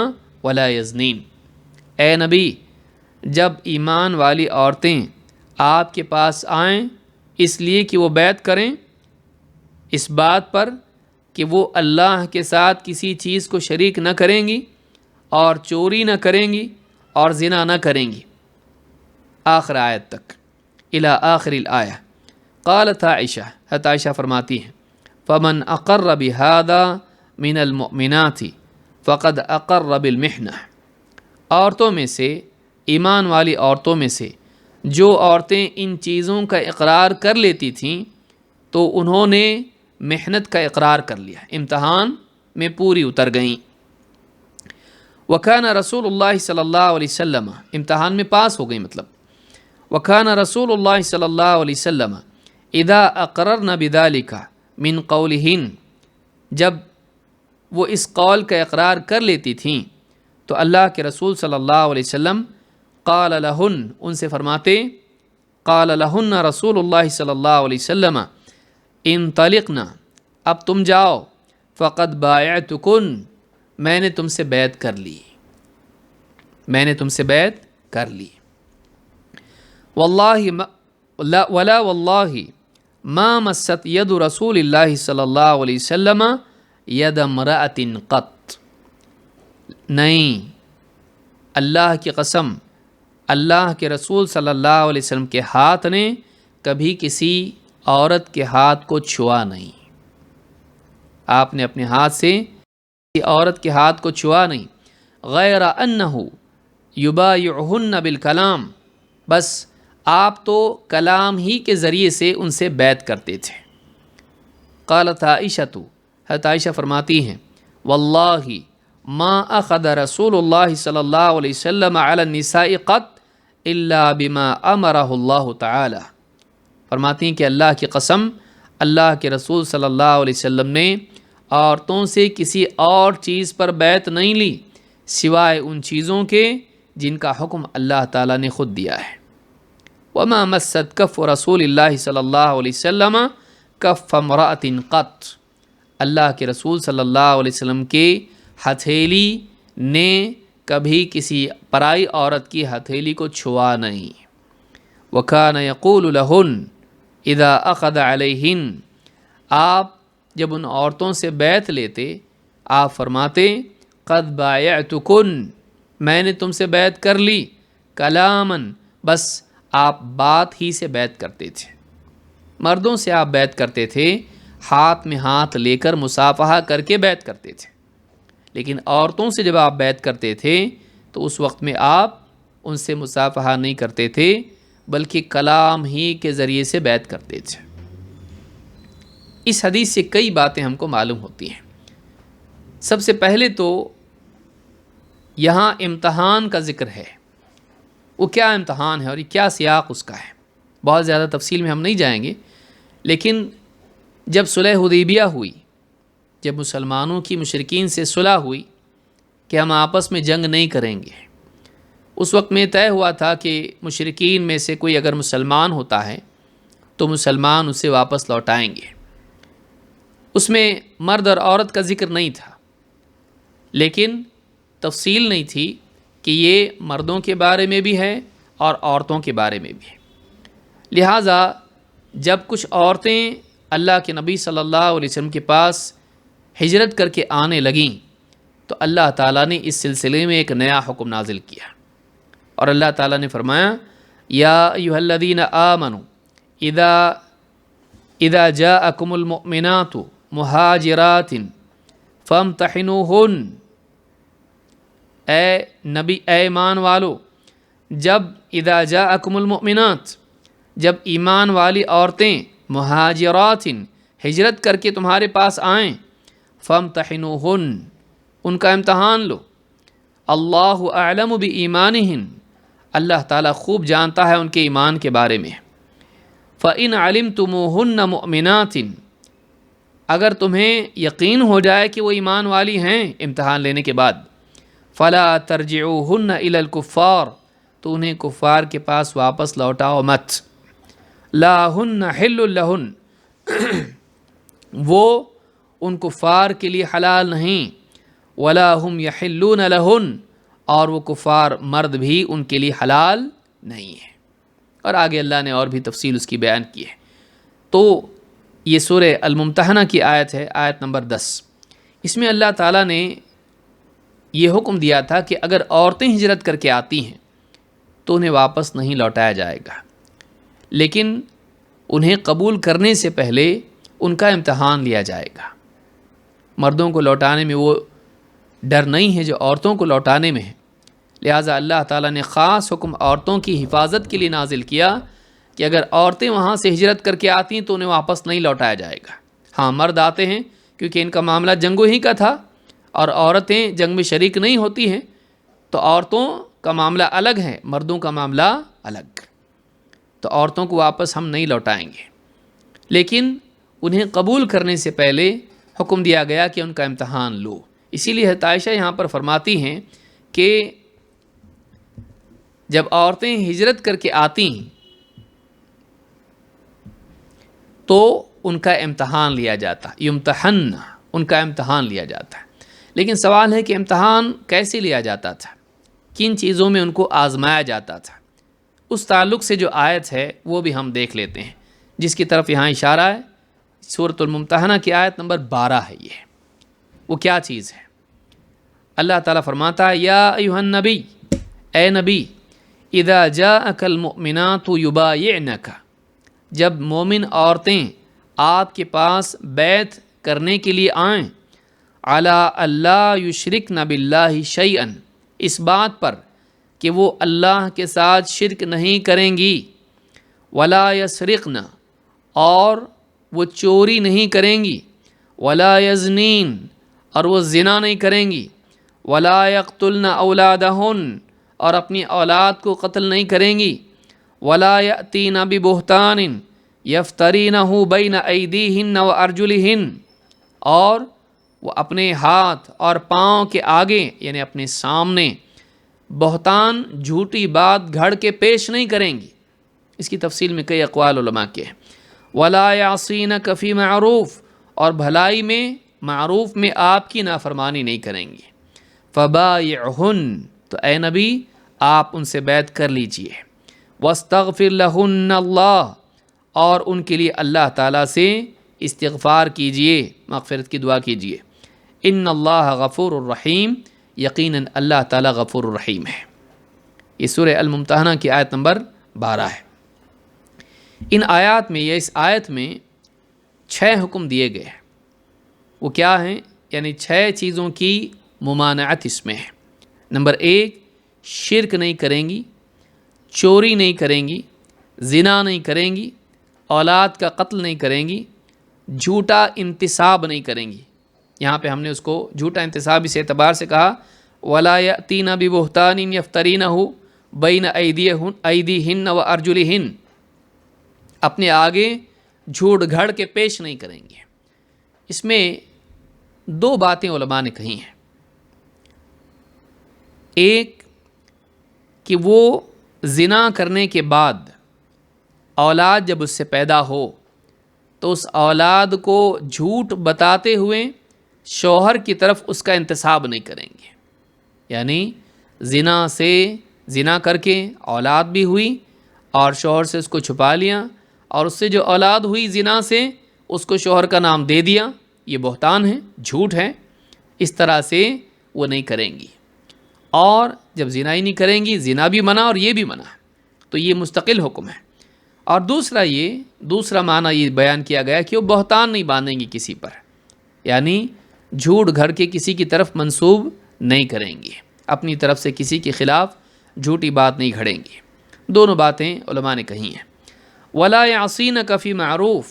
ولا یزنین، اے نبی جب ایمان والی عورتیں آپ کے پاس آئیں اس لیے کہ وہ بیعت کریں اس بات پر کہ وہ اللہ کے ساتھ کسی چیز کو شریک نہ کریں گی اور چوری نہ کریں گی اور زنا نہ کریں گی، آخر آیت تک، الی آخر الآیہ۔ قالت عائشہ، حضرت عائشہ فرماتی ہیں، فمن اقر بہذا من المؤمنات فقد اقر بالمحنہ، عورتوں میں سے، ایمان والی عورتوں میں سے جو عورتیں ان چیزوں کا اقرار کر لیتی تھیں تو انہوں نے محنت کا اقرار کر لیا، امتحان میں پوری اتر گئیں۔ وکان رسول اللہ صلی اللہ علیہ وسلم، امتحان میں پاس ہو گئی مطلب، وکان رسول اللہ صلی اللہ علیہ وسلم اذا اقررن بذلک من قولہن، جب وہ اس قول کا اقرار کر لیتی تھیں تو اللہ کے رسول صلی اللہ علیہ وسلم قال لہن، ان سے فرماتے، قال لہن رسول اللہ صلی اللہ علیہ وسلم انطلقن، اب تم جاؤ، فقد بایعتکن، میں نے تم سے بیعت کر لی، میں نے تم سے بیعت کر لی۔ واللہ ولا واللہ ما مست ید رسول اللہ صلی اللہ علیہ وسلم ید امرأۃ قط، نہیں، اللہ کی قسم، اللہ کے رسول صلی اللہ علیہ وسلم کے ہاتھ نے کبھی کسی عورت کے ہاتھ کو چھوا نہیں، آپ نے اپنے ہاتھ سے کسی عورت کے ہاتھ کو چھوا نہیں، غیر انہ یبایعہن بالکلام، بس آپ تو کلام ہی کے ذریعے سے ان سے بیعت کرتے تھے۔ قالت عائشہ، حضرت عائشہ فرماتی ہیں، واللہ ما اخذ رسول اللہ صلی اللہ علیہ وسلم علی النساء قط الا بما امرہ اللہ تعالی، فرماتی ہیں کہ اللہ کی قسم، اللہ کے رسول صلی اللہ علیہ وسلم نے عورتوں سے کسی اور چیز پر بیعت نہیں لی سوائے ان چیزوں کے جن کا حکم اللہ تعالیٰ نے خود دیا ہے۔ وما مست کف رسول اللہ صلی اللہ علیہ وسلم کف امرأۃ قط، اللہ کے رسول صلی اللہ علیہ وسلم کے ہتھیلی نے کبھی کسی پرائی عورت کی ہتھیلی کو چھوا نہیں۔ وکان یقول لہن اذا اخذ علیہن، آپ جب ان عورتوں سے بیعت لیتے آپ فرماتے، قد بایعتکن، میں نے تم سے بیعت کر لی، کلامن، بس آپ بات ہی سے بیعت کرتے تھے۔ مردوں سے آپ بیعت کرتے تھے، ہاتھ میں ہاتھ لے کر مصافحہ کر کے بیعت کرتے تھے، لیکن عورتوں سے جب آپ بیعت کرتے تھے تو اس وقت میں آپ ان سے مصافحہ نہیں کرتے تھے بلکہ کلام ہی کے ذریعے سے بیعت کرتے تھے۔ اس حدیث سے کئی باتیں ہم کو معلوم ہوتی ہیں۔ سب سے پہلے تو یہاں امتحان کا ذکر ہے، وہ کیا امتحان ہے اور یہ کیا سیاق اس کا ہے، بہت زیادہ تفصیل میں ہم نہیں جائیں گے، لیکن جب صلح حدیبیہ ہوئی، جب مسلمانوں کی مشرکین سے صلح ہوئی کہ ہم آپس میں جنگ نہیں کریں گے، اس وقت میں طے ہوا تھا کہ مشرکین میں سے کوئی اگر مسلمان ہوتا ہے تو مسلمان اسے واپس لوٹائیں گے۔ اس میں مرد اور عورت کا ذکر نہیں تھا، لیکن تفصیل نہیں تھی کہ یہ مردوں کے بارے میں بھی ہے اور عورتوں کے بارے میں بھی ہے۔ لہٰذا جب کچھ عورتیں اللہ کے نبی صلی اللہ علیہ وسلم کے پاس ہجرت کر کے آنے لگیں تو اللہ تعالیٰ نے اس سلسلے میں ایک نیا حکم نازل کیا اور اللہ تعالیٰ نے فرمایا یا ایھا الذین آمنوا اذا جاءکم المؤمنات مہاجرات فامتحنوہن، اے نبی، اے ایمان والو، جب اذا جاءکم المؤمنات، جب ایمان والی عورتیں مہاجرات ہجرت کر کے تمہارے پاس آئیں، فامتحنوہن، ان کا امتحان لو، اللہ اعلم بایمانہن، اللہ تعالیٰ خوب جانتا ہے ان کے ایمان کے بارے میں۔ فَإِنْ عَلِمْتُمُوهُنَّ مُؤْمِنَاتٍ، اگر تمہیں یقین ہو جائے کہ وہ ایمان والی ہیں امتحان لینے کے بعد، فَلَا تَرْجِعُوهُنَّ إِلَى الْكُفَّارِ، تو انہیں کفار کے پاس واپس لوٹاؤ مت۔ لَا هُنَّ حِلٌّ لَهُنَّ، وہ ان کفار کے لیے حلال نہیں، وَلَا هُمْ يَحِلُّونَ لَهُنَّ، اور وہ کفار مرد بھی ان کے لیے حلال نہیں ہے۔ اور آگے اللہ نے اور بھی تفصیل اس کی بیان کی ہے۔ تو یہ سورہ الممتحنہ کی آیت ہے، آیت نمبر 10۔ اس میں اللہ تعالیٰ نے یہ حکم دیا تھا کہ اگر عورتیں ہجرت کر کے آتی ہیں تو انہیں واپس نہیں لوٹایا جائے گا، لیکن انہیں قبول کرنے سے پہلے ان کا امتحان لیا جائے گا۔ مردوں کو لوٹانے میں وہ ڈر نہیں ہے جو عورتوں کو لوٹانے میں ہے، لہٰذا اللہ تعالیٰ نے خاص حکم عورتوں کی حفاظت کے لیے نازل کیا کہ اگر عورتیں وہاں سے ہجرت کر کے آتی ہیں تو انہیں واپس نہیں لوٹایا جائے گا۔ ہاں، مرد آتے ہیں کیونکہ ان کا معاملہ جنگوں ہی کا تھا اور عورتیں جنگ میں شریک نہیں ہوتی ہیں، تو عورتوں کا معاملہ الگ ہے، مردوں کا معاملہ الگ، تو عورتوں کو واپس ہم نہیں لوٹائیں گے، لیکن انہیں قبول کرنے سے پہلے حکم دیا گیا کہ ان کا امتحان لو۔ اسی لیے حضرت عائشہ یہاں پر فرماتی ہیں کہ جب عورتیں ہجرت کر کے آتی ہیں تو ان کا امتحان لیا جاتا، یمتحن، ان کا امتحان لیا جاتا ہے۔ لیکن سوال ہے کہ امتحان کیسے لیا جاتا تھا، کن چیزوں میں ان کو آزمایا جاتا تھا، اس تعلق سے جو آیت ہے وہ بھی ہم دیکھ لیتے ہیں، جس کی طرف یہاں اشارہ ہے۔ سورۃ الممتحنہ کی آیت نمبر 12 ہے یہ، وہ کیا چیز ہے؟ اللہ تعالیٰ فرماتا ہے یا ایھا النبی، اے نبی، اذا جاءک المؤمنات یبایعنک، جب مومن عورتیں آپ کے پاس بیعت کرنے کے لیے آئیں، علی اللہ یشرکن باللہ شیئا، اس بات پر کہ وہ اللہ کے ساتھ شرک نہیں کریں گی، ولا یسرقن، اور وہ چوری نہیں کریں گی، ولا یزنین، اور وہ زنا نہیں کریں گی، ولا یقتلن اولادہن، اور اپنی اولاد کو قتل نہیں کریں گی، ولا یأتین ببہتان یفترینہ بین ایدیہن وارجلہن، اور وہ اپنے ہاتھ اور پاؤں کے آگے یعنی اپنے سامنے بہتان، جھوٹی بات گھڑ کے پیش نہیں کریں گی۔ اس کی تفصیل میں کئی اقوال علماء کے ہیں۔ ولا یعصینک فی معروف، اور بھلائی میں، معروف میں آپ کی نافرمانی نہیں کریں گی۔ فبایعہن، تو اے نبی آپ ان سے بیعت کر لیجئے۔ واستغفر لہن اللہ، اور ان کے لیے اللہ تعالیٰ سے استغفار کیجئے، مغفرت کی دعا کیجئے۔ ان اللہ غفور الرحیم، یقیناً اللہ تعالیٰ غفور الرحیم ہے۔ یہ سورہ الممتحنہ کی آیت نمبر 12 ہے۔ ان آیات میں یا اس آیت میں 6 حکم دیے گئے ہیں۔ وہ کیا ہیں؟ یعنی 6 چیزوں کی ممانعت اس میں ہے۔ نمبر 1، شرک نہیں کریں گی، چوری نہیں کریں گی، زنا نہیں کریں گی، اولاد کا قتل نہیں کریں گی، جھوٹا انتساب نہیں کریں گی۔ یہاں پہ ہم نے اس کو جھوٹا انتساب اس اعتبار سے کہا وَلَا يَأْتِينَ بِبُهْتَانٍ يَفْتَرِينَهُ بَيْنَ أَيْدِيهِنَّ وَأَرْجُلِهِنَّ، اپنے آگے جھوٹ گھڑ کے پیش نہیں کریں گے۔ اس میں 2 باتیں علماء نے کہی ہیں۔ ایک کہ وہ زنا کرنے کے بعد اولاد جب اس سے پیدا ہو تو اس اولاد کو جھوٹ بتاتے ہوئے شوہر کی طرف اس کا انتساب نہیں کریں گے، یعنی زنا کر کے اولاد بھی ہوئی اور شوہر سے اس کو چھپا لیا، اور اس سے جو اولاد ہوئی زنا سے اس کو شوہر کا نام دے دیا، یہ بہتان ہے، جھوٹ ہے۔ اس طرح سے وہ نہیں کریں گی، اور جب زنا ہی نہیں کریں گی، زنا بھی منع اور یہ بھی منع، تو یہ مستقل حکم ہے۔ اور دوسرا معنی یہ بیان کیا گیا کہ وہ بہتان نہیں باندھیں گی کسی پر، یعنی جھوٹ گھڑ کے کسی کی طرف منسوب نہیں کریں گی، اپنی طرف سے کسی کے خلاف جھوٹی بات نہیں گھڑیں گی۔ دونوں باتیں علماء نے کہی ہیں۔ ولا یعصینک فی معروف،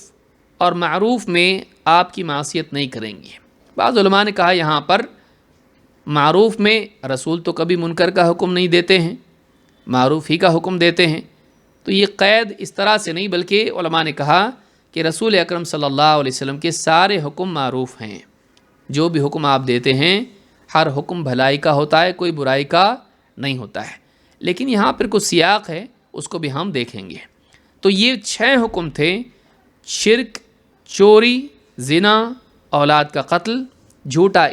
اور معروف میں آپ کی معصیت نہیں کریں گی۔ بعض علماء نے کہا یہاں پر معروف میں رسول تو کبھی منکر کا حکم نہیں دیتے ہیں، معروف ہی کا حکم دیتے ہیں، تو یہ قید اس طرح سے نہیں، بلکہ علماء نے کہا کہ رسول اکرم صلی اللہ علیہ وسلم کے سارے حکم معروف ہیں، جو بھی حکم آپ دیتے ہیں ہر حکم بھلائی کا ہوتا ہے، کوئی برائی کا نہیں ہوتا ہے۔ لیکن یہاں پر کچھ سیاق ہے، اس کو بھی ہم دیکھیں گے۔ تو یہ 6 حکم تھے: شرک، چوری، زنا، اولاد کا قتل، جھوٹا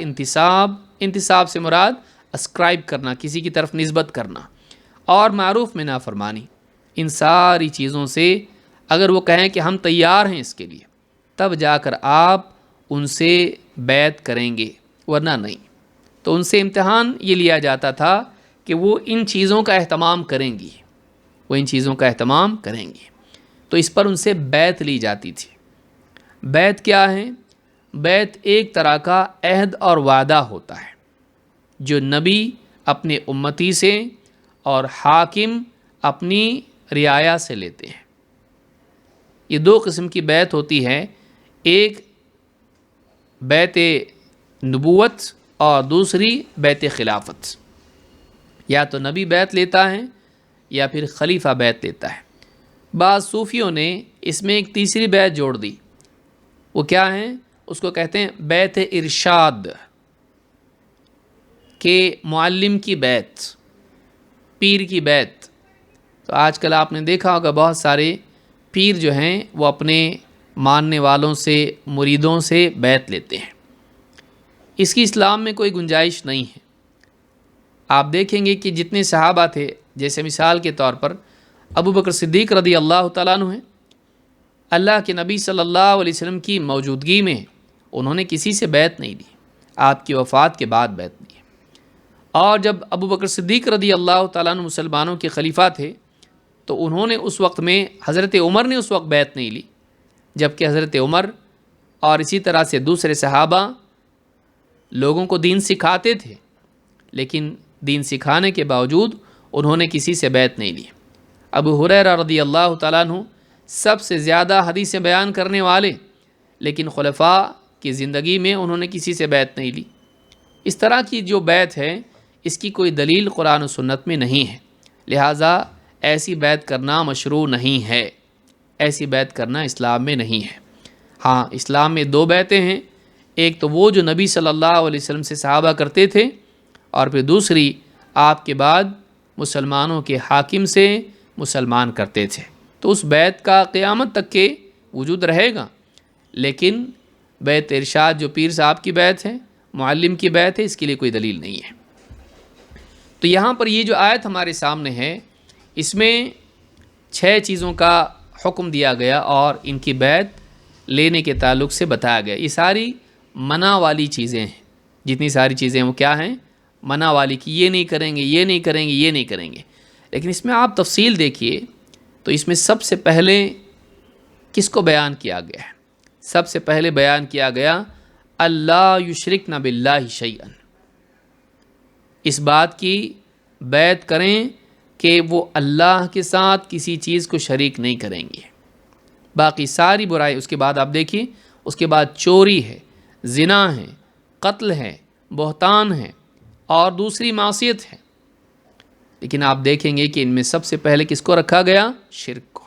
انتساب سے مراد اسکرائب کرنا، کسی کی طرف نسبت کرنا، اور معروف میں نافرمانی۔ ان ساری چیزوں سے اگر وہ کہیں کہ ہم تیار ہیں اس کے لیے، تب جا کر آپ ان سے بیعت کریں گے، ورنہ نہیں۔ تو ان سے امتحان یہ لیا جاتا تھا کہ وہ ان چیزوں کا اہتمام کریں گی، تو اس پر ان سے بیعت لی جاتی تھی۔ بیعت کیا ہے؟ بیعت ایک طرح کا عہد اور وعدہ ہوتا ہے جو نبی اپنے امتی سے اور حاکم اپنی رعایا سے لیتے ہیں۔ یہ 2 قسم کی بیعت ہوتی ہے، ایک بیعت نبوت اور دوسری بیعت خلافت۔ یا تو نبی بیعت لیتا ہے یا پھر خلیفہ بیعت لیتا ہے۔ بعض صوفیوں نے اس میں ایک تیسری بیعت جوڑ دی، وہ کیا ہے؟ اس کو کہتے ہیں بیعت ارشاد، کہ معلم کی بیعت، پیر کی بیعت۔ تو آج کل آپ نے دیکھا ہوگا بہت سارے پیر جو ہیں وہ اپنے ماننے والوں سے، مریدوں سے بیعت لیتے ہیں۔ اس کی اسلام میں کوئی گنجائش نہیں ہے۔ آپ دیکھیں گے کہ جتنے صحابہ تھے، جیسے مثال کے طور پر ابو بکر صدیق رضی اللہ تعالیٰ عنہ ہیں، اللہ کے نبی صلی اللہ علیہ وسلم کی موجودگی میں انہوں نے کسی سے بیعت نہیں لی، آپ کی وفات کے بعد بیعت لی۔ اور جب ابو بکر صدیق رضی اللہ تعالیٰ عنہ مسلمانوں کے خلیفہ تھے تو انہوں نے اس وقت میں، حضرت عمر نے اس وقت بیعت نہیں لی، جبکہ حضرت عمر اور اسی طرح سے دوسرے صحابہ لوگوں کو دین سکھاتے تھے، لیکن دین سکھانے کے باوجود انہوں نے کسی سے بیعت نہیں لی۔ ابو ہریرہ رضی اللہ تعالیٰ عنہ سب سے زیادہ حدیثیں بیان کرنے والے، لیکن خلفاء کی زندگی میں انہوں نے کسی سے بیعت نہیں لی۔ اس طرح کی جو بیعت ہے اس کی کوئی دلیل قرآن و سنت میں نہیں ہے، لہٰذا ایسی بیعت کرنا مشروع نہیں ہے، ایسی بیعت کرنا اسلام میں نہیں ہے۔ ہاں، اسلام میں 2 بیعتیں ہیں، ایک تو وہ جو نبی صلی اللہ علیہ وسلم سے صحابہ کرتے تھے، اور پھر دوسری آپ کے بعد مسلمانوں کے حاکم سے مسلمان کرتے تھے۔ تو اس بیعت کا قیامت تک کے وجود رہے گا، لیکن بیعت ارشاد جو پیر صاحب کی بیعت ہے، معلم کی بیعت ہے، اس کے لیے کوئی دلیل نہیں ہے۔ تو یہاں پر یہ جو آیت ہمارے سامنے ہے، اس میں 6 چیزوں کا حکم دیا گیا اور ان کی بیعت لینے کے تعلق سے بتایا گیا۔ یہ ساری منع والی چیزیں ہیں، جتنی ساری چیزیں وہ کیا ہیں؟ منع والی، کہ یہ نہیں کریں گے، یہ نہیں کریں گے، یہ نہیں کریں گے۔ لیکن اس میں آپ تفصیل دیکھیے تو اس میں سب سے پہلے کس کو بیان کیا گیا ہے؟ سب سے پہلے بیان کیا گیا اللہ یشرکن باللہ شیئا، اس بات کی بیعت کریں کہ وہ اللہ کے ساتھ کسی چیز کو شریک نہیں کریں گے۔ باقی ساری برائی اس کے بعد آپ دیکھیے، اس کے بعد چوری ہے، زنا ہے، قتل ہے، بہتان ہے اور دوسری معصیت ہے۔ لیکن آپ دیکھیں گے کہ ان میں سب سے پہلے کس کو رکھا گیا؟ شرک کو۔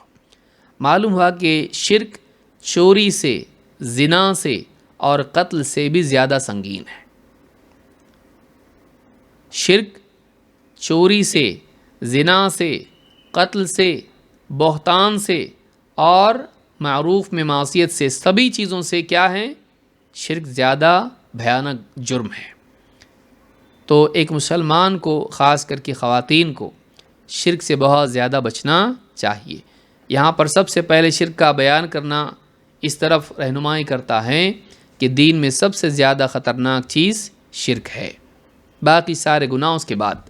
معلوم ہوا کہ شرک چوری سے، زنا سے اور قتل سے بھی زیادہ سنگین ہے۔ شرک چوری سے، زنا سے، قتل سے، بہتان سے اور معروف میں معصیت سے، سبھی چیزوں سے کیا ہے؟ شرک زیادہ بھیانک جرم ہے۔ تو ایک مسلمان کو، خاص کر کے خواتین کو، شرک سے بہت زیادہ بچنا چاہیے۔ یہاں پر سب سے پہلے شرک کا بیان کرنا اس طرف رہنمائی کرتا ہے کہ دین میں سب سے زیادہ خطرناک چیز شرک ہے۔ باقی سارے گناہ اس کے بعد۔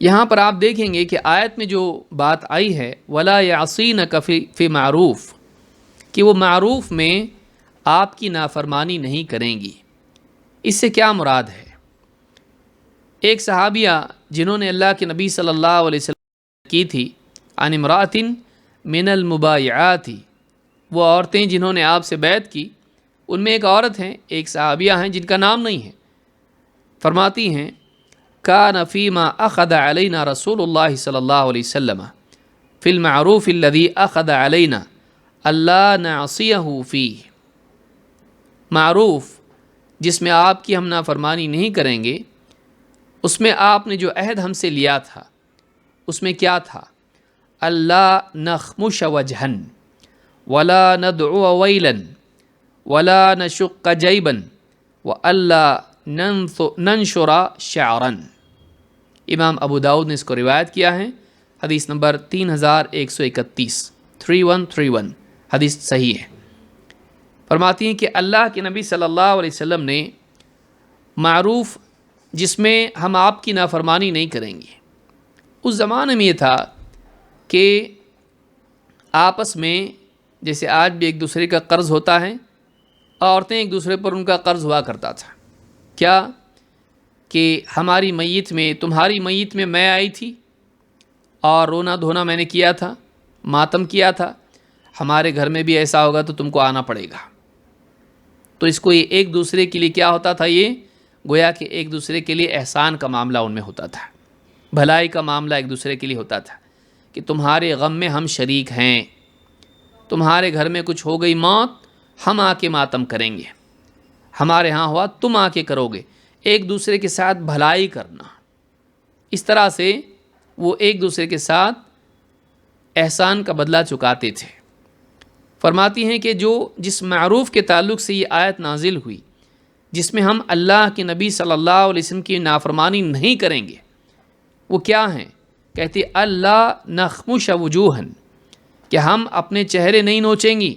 یہاں پر آپ دیکھیں گے کہ آیت میں جو بات آئی ہے وَلَا يَعْصِينَكَ فِي معروف، کہ وہ معروف میں آپ کی نافرمانی نہیں کریں گی۔ اس سے کیا مراد ہے؟ ایک صحابیہ جنہوں نے اللہ کے نبی صلی اللہ علیہ وسلم کی تھی، عن امرأۃ من المبایعات، وہ عورتیں جنہوں نے آپ سے بیعت کی، ان میں ایک عورت ہیں، ایک صحابیہ ہیں جن کا نام نہیں ہے، فرماتی ہیں کان فیما اخذ علینا رسول اللہ صلی اللہ علیہ وسلم فی المعروف الذی اخذ علینا اللہ نعصیہ فیہ، معروف جس میں آپ کی ہم نافرمانی نہیں کریں گے، اس میں آپ نے جو عہد ہم سے لیا تھا اس میں کیا تھا؟ اللہ نخمش وجہن ولا ندعو ویلا ولا نشق جیبا وَأَلَّا ننشر شعرا۔ امام ابو داؤد نے اس کو روایت کیا ہے، حدیث نمبر 3131، 3131 حدیث صحیح ہے۔ فرماتی ہیں کہ اللہ کے نبی صلی اللہ علیہ وسلم نے معروف جس میں ہم آپ کی نافرمانی نہیں کریں گے، اس زمانے میں یہ تھا کہ آپس میں جیسے آج بھی ایک دوسرے کا قرض ہوتا ہے، عورتیں ایک دوسرے پر ان کا قرض ہوا کرتا تھا، کیا کہ ہماری میت میں، تمہاری میت میں میں آئی تھی اور رونا دھونا میں نے کیا تھا، ماتم کیا تھا، ہمارے گھر میں بھی ایسا ہوگا تو تم کو آنا پڑے گا۔ تو اس کو یہ ایک دوسرے کے لیے کیا ہوتا تھا، یہ گویا کہ ایک دوسرے کے لیے احسان کا معاملہ ان میں ہوتا تھا، بھلائی کا معاملہ ایک دوسرے کے لیے ہوتا تھا کہ تمہارے غم میں ہم شریک ہیں، تمہارے گھر میں کچھ ہو گئی موت، ہم آ کے ماتم کریں گے، ہمارے ہاں ہوا تم آ کے کرو گے، ایک دوسرے کے ساتھ بھلائی کرنا، اس طرح سے وہ ایک دوسرے کے ساتھ احسان کا بدلہ چکاتے تھے۔ فرماتی ہیں کہ جس معروف کے تعلق سے یہ آیت نازل ہوئی، جس میں ہم اللہ کے نبی صلی اللہ علیہ وسلم کی نافرمانی نہیں کریں گے، وہ کیا ہیں؟ کہتی اللہ نخمش وجوہن، کہ ہم اپنے چہرے نہیں نوچیں گی،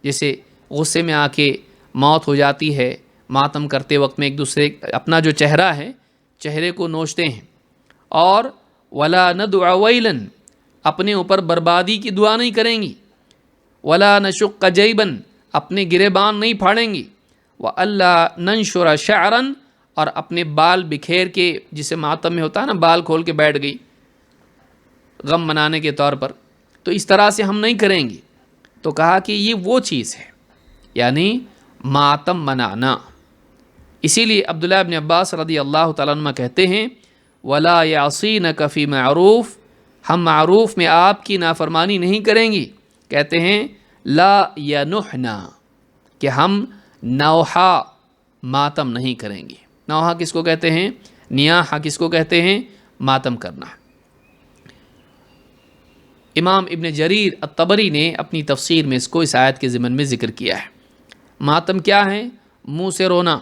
جیسے غصے میں آ کے موت ہو جاتی ہے، ماتم کرتے وقت میں ایک دوسرے اپنا جو چہرہ ہے چہرے کو نوچتے ہیں، اور ولا ندعو ویلا، اپنے اوپر بربادی کی دعا نہیں کریں گی، ولا نشق جیبا، اپنے گریبان نہیں پھاڑیں گی، وَأَلَّا نَنشُرَ شَعْرًا، اور اپنے بال بکھیر کے، جسے ماتم میں ہوتا ہے نا بال کھول کے بیٹھ گئی غم منانے کے طور پر، تو اس طرح سے ہم نہیں کریں گے۔ تو کہا کہ یہ وہ چیز ہے، یعنی ماتم منانا۔ اسی لیے عبداللہ ابن عباس رضی اللہ تعالیٰ عنہ کہتے ہیں وَلَا يَعْصِينَكَ فِي معروف، ہم معروف میں آپ کی نافرمانی نہیں کریں گی، کہتے ہیں لا يَنُحْنَا، کہ ہم نوحہ ماتم نہیں کریں گے۔ نوحہ کس کو کہتے ہیں؟ نیاحہ کس کو کہتے ہیں؟ ماتم کرنا۔ امام ابن جریر الطبری نے اپنی تفسیر میں اس کو اس آیت کے ضمن میں ذکر کیا ہے۔ ماتم کیا ہے؟ منہ سے رونا،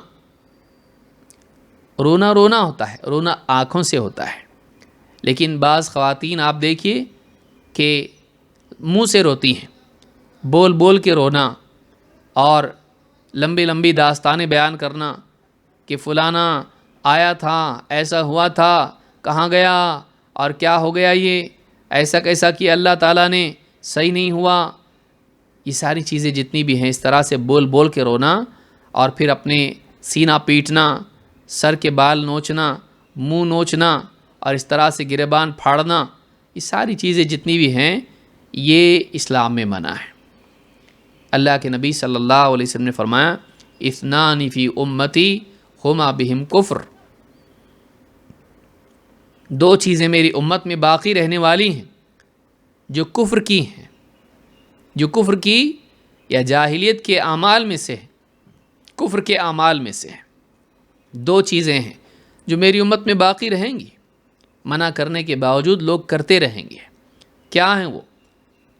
رونا رونا ہوتا ہے، رونا آنکھوں سے ہوتا ہے، لیکن بعض خواتین آپ دیکھیے کہ منہ سے روتی ہیں، بول بول کے رونا، اور لمبی لمبی داستانیں بیان کرنا کہ فلانا آیا تھا، ایسا ہوا تھا، کہاں گیا اور کیا ہو گیا، یہ ایسا کیسا کیا اللہ تعالیٰ نے، صحیح نہیں ہوا۔ یہ ساری چیزیں جتنی بھی ہیں اس طرح سے بول بول کے رونا، اور پھر اپنے سینہ پیٹنا، سر کے بال نوچنا، منہ نوچنا، اور اس طرح سے گریبان پھاڑنا، یہ ساری چیزیں جتنی بھی ہیں یہ اسلام میں منع ہے۔ اللہ کے نبی صلی اللہ علیہ وسلم نے فرمایا اثنان فی امتی ہما بہم کفر، دو چیزیں میری امت میں باقی رہنے والی ہیں جو کفر کی ہیں، جو کفر کی یا جاہلیت کے اعمال میں سے، کفر کے اعمال میں سے دو چیزیں ہیں جو میری امت میں باقی رہیں گی، منع کرنے کے باوجود لوگ کرتے رہیں گے۔ کیا ہیں وہ؟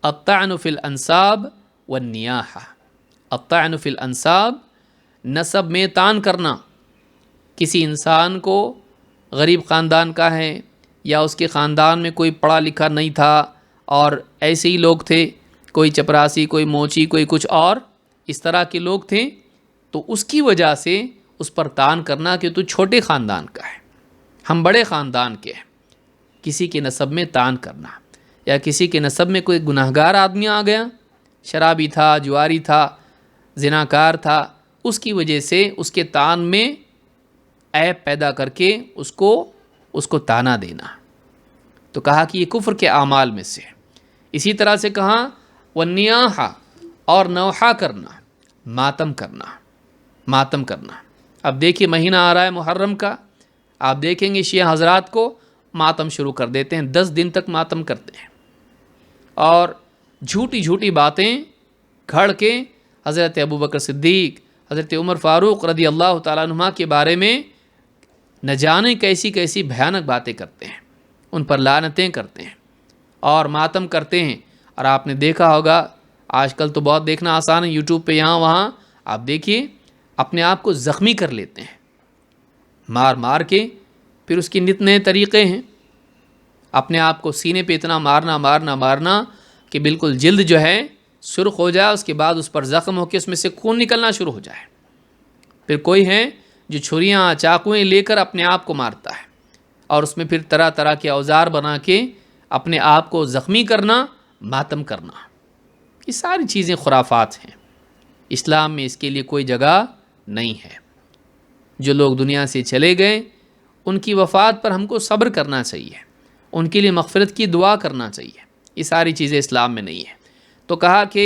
الطعن فی الانساب والنیاحہ، الطعن فی الانساب، نسب میں طعن کرنا، کسی انسان کو غریب خاندان کا ہے یا اس کے خاندان میں کوئی پڑھا لکھا نہیں تھا اور ایسے ہی لوگ تھے، کوئی چپراسی، کوئی موچی، کوئی کچھ اور اس طرح کے لوگ تھے، تو اس کی وجہ سے اس پر تان کرنا کہ تو چھوٹے خاندان کا ہے، ہم بڑے خاندان کے ہیں، کسی کے نسب میں تان کرنا، یا کسی کے نسب میں کوئی گناہگار آدمی آ گیا، شرابی تھا، جواری تھا، زناکار تھا، اس کی وجہ سے اس کے تان میں عیب پیدا کر کے اس کو تانا دینا، تو کہا کہ یہ کفر کے اعمال میں سے۔ اسی طرح سے کہا والنیاحہ، اور نوحہ کرنا، ماتم کرنا۔ اب دیکھیے مہینہ آ رہا ہے محرم کا، آپ دیکھیں گے شیعہ حضرات کو ماتم شروع کر دیتے ہیں، 10 دن تک ماتم کرتے ہیں، اور جھوٹی باتیں گھڑ کے حضرت ابوبکر صدیق، حضرت عمر فاروق رضی اللہ تعالیٰ عنہما کے بارے میں نہ جانے کیسی کیسی بھیانک باتیں کرتے ہیں، ان پر لعنتیں کرتے ہیں اور ماتم کرتے ہیں۔ اور آپ نے دیکھا ہوگا، آج کل تو بہت دیکھنا آسان ہے، یوٹیوب پہ یہاں وہاں آپ دیکھیے، اپنے آپ کو زخمی کر لیتے ہیں مار کے، پھر اس کے نت نئے طریقے ہیں، اپنے آپ کو سینے پہ اتنا مارنا کہ بالکل جلد جو ہے سرخ ہو جائے، اس کے بعد اس پر زخم ہو کے اس میں سے خون نکلنا شروع ہو جائے۔ پھر کوئی ہے جو چھریاں چاقویں لے کر اپنے آپ کو مارتا ہے، اور اس میں پھر طرح طرح کے اوزار بنا کے اپنے آپ کو زخمی کرنا، ماتم کرنا، یہ ساری چیزیں خرافات ہیں، اسلام میں اس کے لیے کوئی جگہ نہیں ہے۔ جو لوگ دنیا سے چلے گئے ان کی وفات پر ہم کو صبر کرنا چاہیے، ان کے لیے مغفرت کی دعا کرنا چاہیے، یہ ساری چیزیں اسلام میں نہیں ہیں۔ تو کہا کہ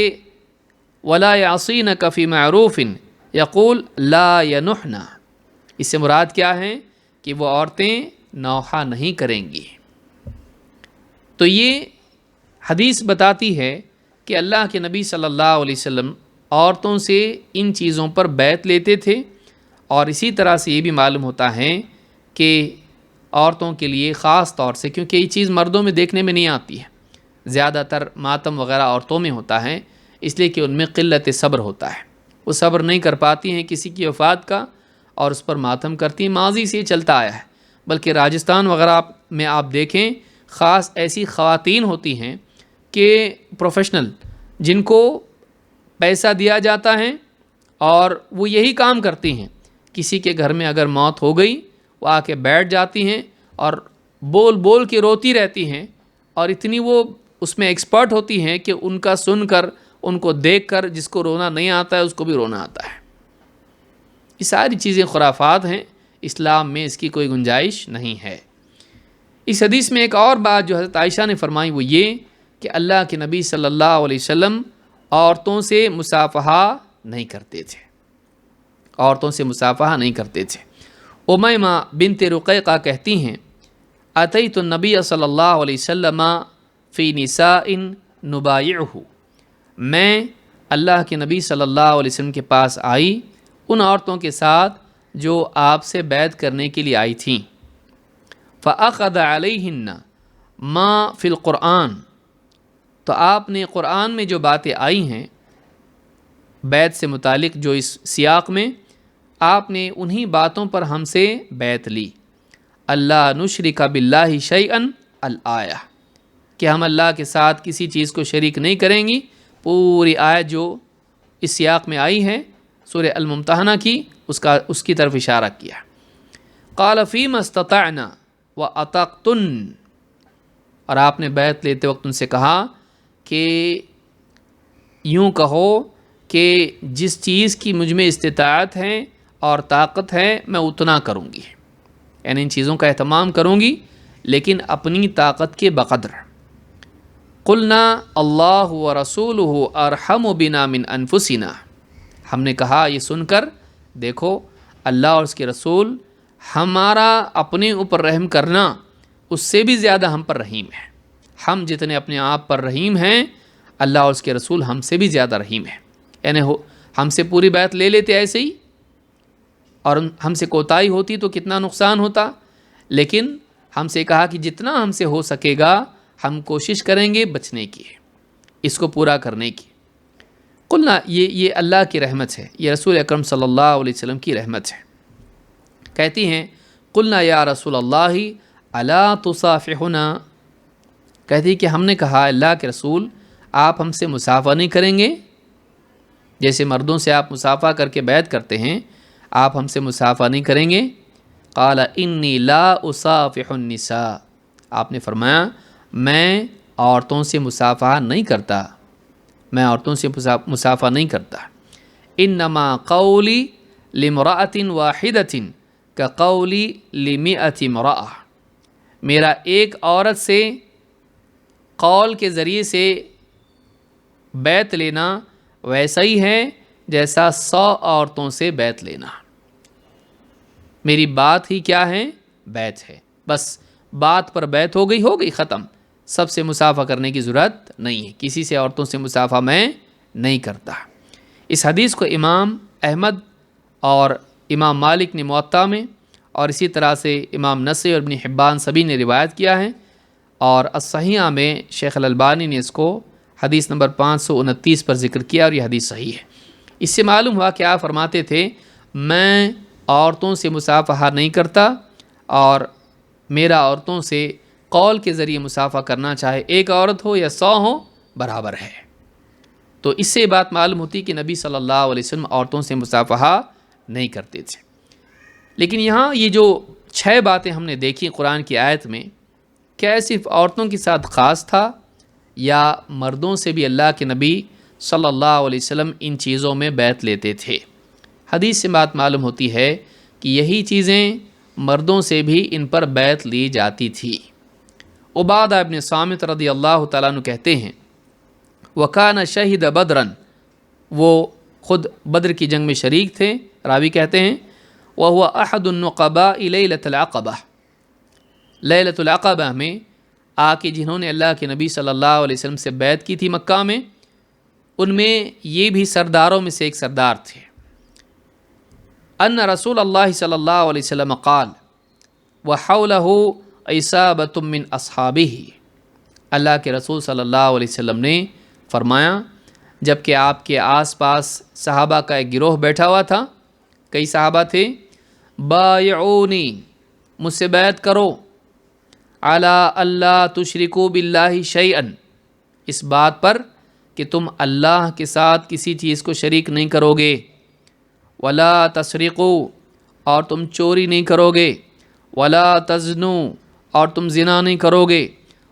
وَلَا يَعْصِينَكَ فِي مَعْرُوفٍ يَقُولُ لَا يَنُحْنَا، اس سے مراد کیا ہے کہ وہ عورتیں نوحہ نہیں کریں گی۔ تو یہ حدیث بتاتی ہے کہ اللہ کے نبی صلی اللہ علیہ وسلم عورتوں سے ان چیزوں پر بیعت لیتے تھے، اور اسی طرح سے یہ بھی معلوم ہوتا ہے کہ عورتوں کے لیے خاص طور سے، کیونکہ یہ چیز مردوں میں دیکھنے میں نہیں آتی ہے، زیادہ تر ماتم وغیرہ عورتوں میں ہوتا ہے، اس لیے کہ ان میں قلت صبر ہوتا ہے، وہ صبر نہیں کر پاتی ہیں کسی کی وفات کا اور اس پر ماتم کرتی ہیں۔ ماضی سے یہ چلتا آیا ہے، بلکہ راجستھان وغیرہ میں آپ دیکھیں خاص ایسی خواتین ہوتی ہیں کہ پروفیشنل، جن کو پیسہ دیا جاتا ہے اور وہ یہی کام کرتی ہیں، کسی کے گھر میں اگر موت ہو گئی وہ آ کے بیٹھ جاتی ہیں اور بول کے روتی رہتی ہیں، اور اتنی وہ اس میں ایکسپرٹ ہوتی ہیں کہ ان کا سن کر، ان کو دیکھ کر، جس کو رونا نہیں آتا ہے اس کو بھی رونا آتا ہے۔ یہ ساری چیزیں خرافات ہیں، اسلام میں اس کی کوئی گنجائش نہیں ہے۔ اس حدیث میں ایک اور بات جو حضرت عائشہ نے فرمائی وہ یہ کہ اللہ کے نبی صلی اللہ علیہ وسلم عورتوں سے مصافحہ نہیں کرتے تھے، امیمہ بنت رقیقہ کہتی ہیں اتیت النبی صلی اللہ علیہ وسلم فی نساء نبایعہ، میں اللہ کے نبی صلی اللہ علیہ وسلم کے پاس آئی ان عورتوں کے ساتھ جو آپ سے بیعت کرنے کے لیے آئی تھیں، فأخذ علیہن ما فی القرآن، تو آپ نے قرآن میں جو باتیں آئی ہیں بیعت سے متعلق، جو اس سیاق میں، آپ نے انہی باتوں پر ہم سے بیعت لی، اللہ نشرک باللہ شیئا الآیہ، کہ ہم اللہ کے ساتھ کسی چیز کو شریک نہیں کریں گی، پوری آیت جو اس سیاق میں آئی ہے سورہ الممتحنہ کی، اس کی طرف اشارہ کیا۔ قال فیما استطعنا واتقتن، اور آپ نے بیعت لیتے وقت ان سے کہا کہ یوں کہو کہ جس چیز کی مجھ میں استطاعت ہے اور طاقت ہے میں اتنا کروں گی، یعنی ان چیزوں کا اہتمام کروں گی لیکن اپنی طاقت کے بقدر۔ قلنا اللہ ورسولہ ارحم بنا من انفسنا، ہم نے کہا یہ سن کر، دیکھو اللہ اور اس کے رسول ہمارا اپنے اوپر رحم کرنا اس سے بھی زیادہ ہم پر رحیم ہے، ہم جتنے اپنے آپ پر رحیم ہیں اللہ اور اس کے رسول ہم سے بھی زیادہ رحیم ہے، یعنی ہم سے پوری بیعت لے لیتے ایسے ہی، اور ہم سے کوتاہی ہوتی تو کتنا نقصان ہوتا، لیکن ہم سے کہا کہ جتنا ہم سے ہو سکے گا ہم کوشش کریں گے بچنے کی، اس کو پورا کرنے کی۔ قلنا، یہ اللہ کی رحمت ہے، یہ رسول اکرم صلی اللہ علیہ وسلم کی رحمت ہے۔ کہتی ہیں قلنا یا رسول اللہ الا تصافحنا، کہتی کہ ہم نے کہا اللہ کے رسول آپ ہم سے مصافحہ نہیں کریں گے؟ جیسے مردوں سے آپ مصافحہ کر کے بیعت کرتے ہیں، آپ ہم سے مصافحہ نہیں کریں گے؟ قال انی لا اصافح النساء، آپ نے فرمایا میں عورتوں سے مصافحہ نہیں کرتا، میں عورتوں سے مصافحہ نہیں کرتا۔ انما قولی لامرأۃ واحدۃ کقولی لمئۃ امرأۃ، میرا ایک عورت سے قول کے ذریعے سے بیعت لینا ویسا ہی ہے جیسا 100 عورتوں سے بیعت لینا۔ میری بات ہی کیا ہے؟ بیعت ہے، بس بات پر بیعت ہو گئی ختم، سب سے مصافحہ کرنے کی ضرورت نہیں ہے، کسی سے عورتوں سے مصافحہ میں نہیں کرتا۔ اس حدیث کو امام احمد اور امام مالک نے موطا میں، اور اسی طرح سے امام نسائی اور ابن حبان سبھی نے روایت کیا ہے، اور الصحیحہ میں شیخ الالبانی نے اس کو حدیث نمبر 529 پر ذکر کیا، اور یہ حدیث صحیح ہے۔ اس سے معلوم ہوا کہ آپ فرماتے تھے میں عورتوں سے مصافحہ نہیں کرتا، اور میرا عورتوں سے قول کے ذریعے مصافحہ کرنا چاہے ایک عورت ہو یا 100 ہو برابر ہے۔ تو اس سے بات معلوم ہوتی کہ نبی صلی اللہ علیہ وسلم عورتوں سے مصافحہ نہیں کرتے تھے۔ لیکن یہاں یہ جو 6 باتیں ہم نے دیکھی قرآن کی آیت میں، کیا صرف عورتوں کے ساتھ خاص تھا یا مردوں سے بھی اللہ کے نبی صلی اللہ علیہ وسلم ان چیزوں میں بیعت لیتے تھے؟ حدیث سے بات معلوم ہوتی ہے کہ یہی چیزیں مردوں سے بھی ان پر بیعت لی جاتی تھی۔ عبادہ ابن صامت رضی اللہ تعالیٰ عنہ کہتے ہیں وَكَانَ شَهِدَ بَدْرًا، وہ خود بدر کی جنگ میں شریک تھے، راوی کہتے ہیں وَهُوَ أَحَدُ النُّقَبَاءِ لَيْلَةَ الْعَقَبَةِ، لیلۃ العقبہ میں آ کے جنہوں نے اللہ کے نبی صلی اللہ علیہ وسلم سے بیعت کی تھی مکہ میں، ان میں یہ بھی سرداروں میں سے ایک سردار تھے۔ ان رسول اللہ صلی اللہ علیہ وسلم قال وحولہ عصابۃ من اصحابہ، اللہ کے رسول صلی اللہ علیہ وسلم نے فرمایا جب کہ آپ کے آس پاس صحابہ کا ایک گروہ بیٹھا ہوا تھا، کئی صحابہ تھے، بایعونی، مجھ سے بیعت کرو، علی اللہ تشرکوا باللہ شیئا، اس بات پر کہ تم اللہ کے ساتھ کسی چیز کو شریک نہیں کرو گے، ولا تسرقوا، اور تم چوری نہیں کرو گے، ولا تزنوا، اور تم زنا نہیں کرو گے،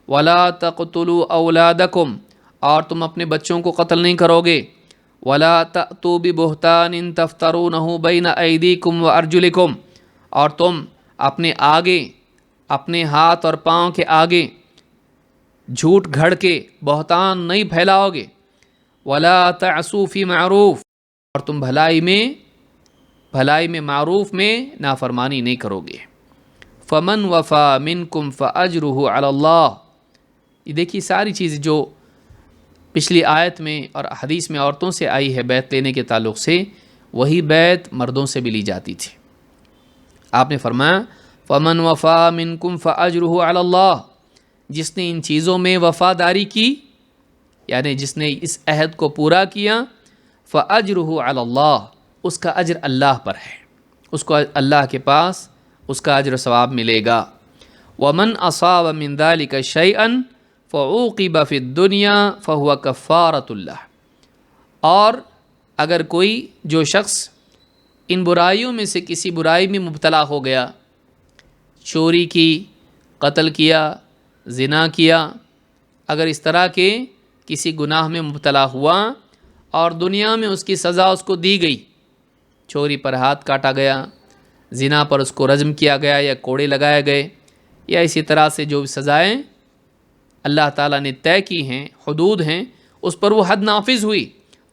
ولا تقتلوا اولادکم، اور تم اپنے بچوں کو قتل نہیں کرو گے، ولا تأتوا ببہتان تفترونہ بین ایدیکم وارجلکم، اور تم اپنے آگے، اپنے ہاتھ اور پاؤں کے آگے جھوٹ گھڑ کے بہتان نہیں پھیلاؤ گے، ولا تعصوا فی معروف، اور تم بھلائی میں معروف میں نافرمانی نہیں کرو گے۔ فمن وفا منکم فاجرہ علی اللہ، یہ دیکھیے ساری چیز جو پچھلی آیت میں اور حدیث میں عورتوں سے آئی ہے بیعت لینے کے تعلق سے، وہی بیعت مردوں سے بھی لی جاتی تھی۔ آپ نے فرمایا فمن وفا منکم فاجرہ علی اللہ، جس نے ان چیزوں میں وفاداری کی، یعنی جس نے اس عہد کو پورا کیا، فاجرہ علی اللہ، اس کا اجر اللہ پر ہے، اس کو اللہ کے پاس اس کا اجر و ثواب ملے گا۔ ومن اصاب من ذلک شیئا فعوقب فی الدنیا فہو کفارۃ اللہ، اور اگر کوئی جو شخص ان برائیوں میں سے کسی برائی میں مبتلا ہو گیا، چوری کی، قتل کیا، زنا کیا، اگر اس طرح کے کسی گناہ میں مبتلا ہوا اور دنیا میں اس کی سزا اس کو دی گئی، چوری پر ہاتھ کاٹا گیا، زنا پر اس کو رجم کیا گیا یا کوڑے لگائے گئے، یا اسی طرح سے جو سزائیں اللہ تعالیٰ نے طے کی ہیں، حدود ہیں، اس پر وہ حد نافذ ہوئی،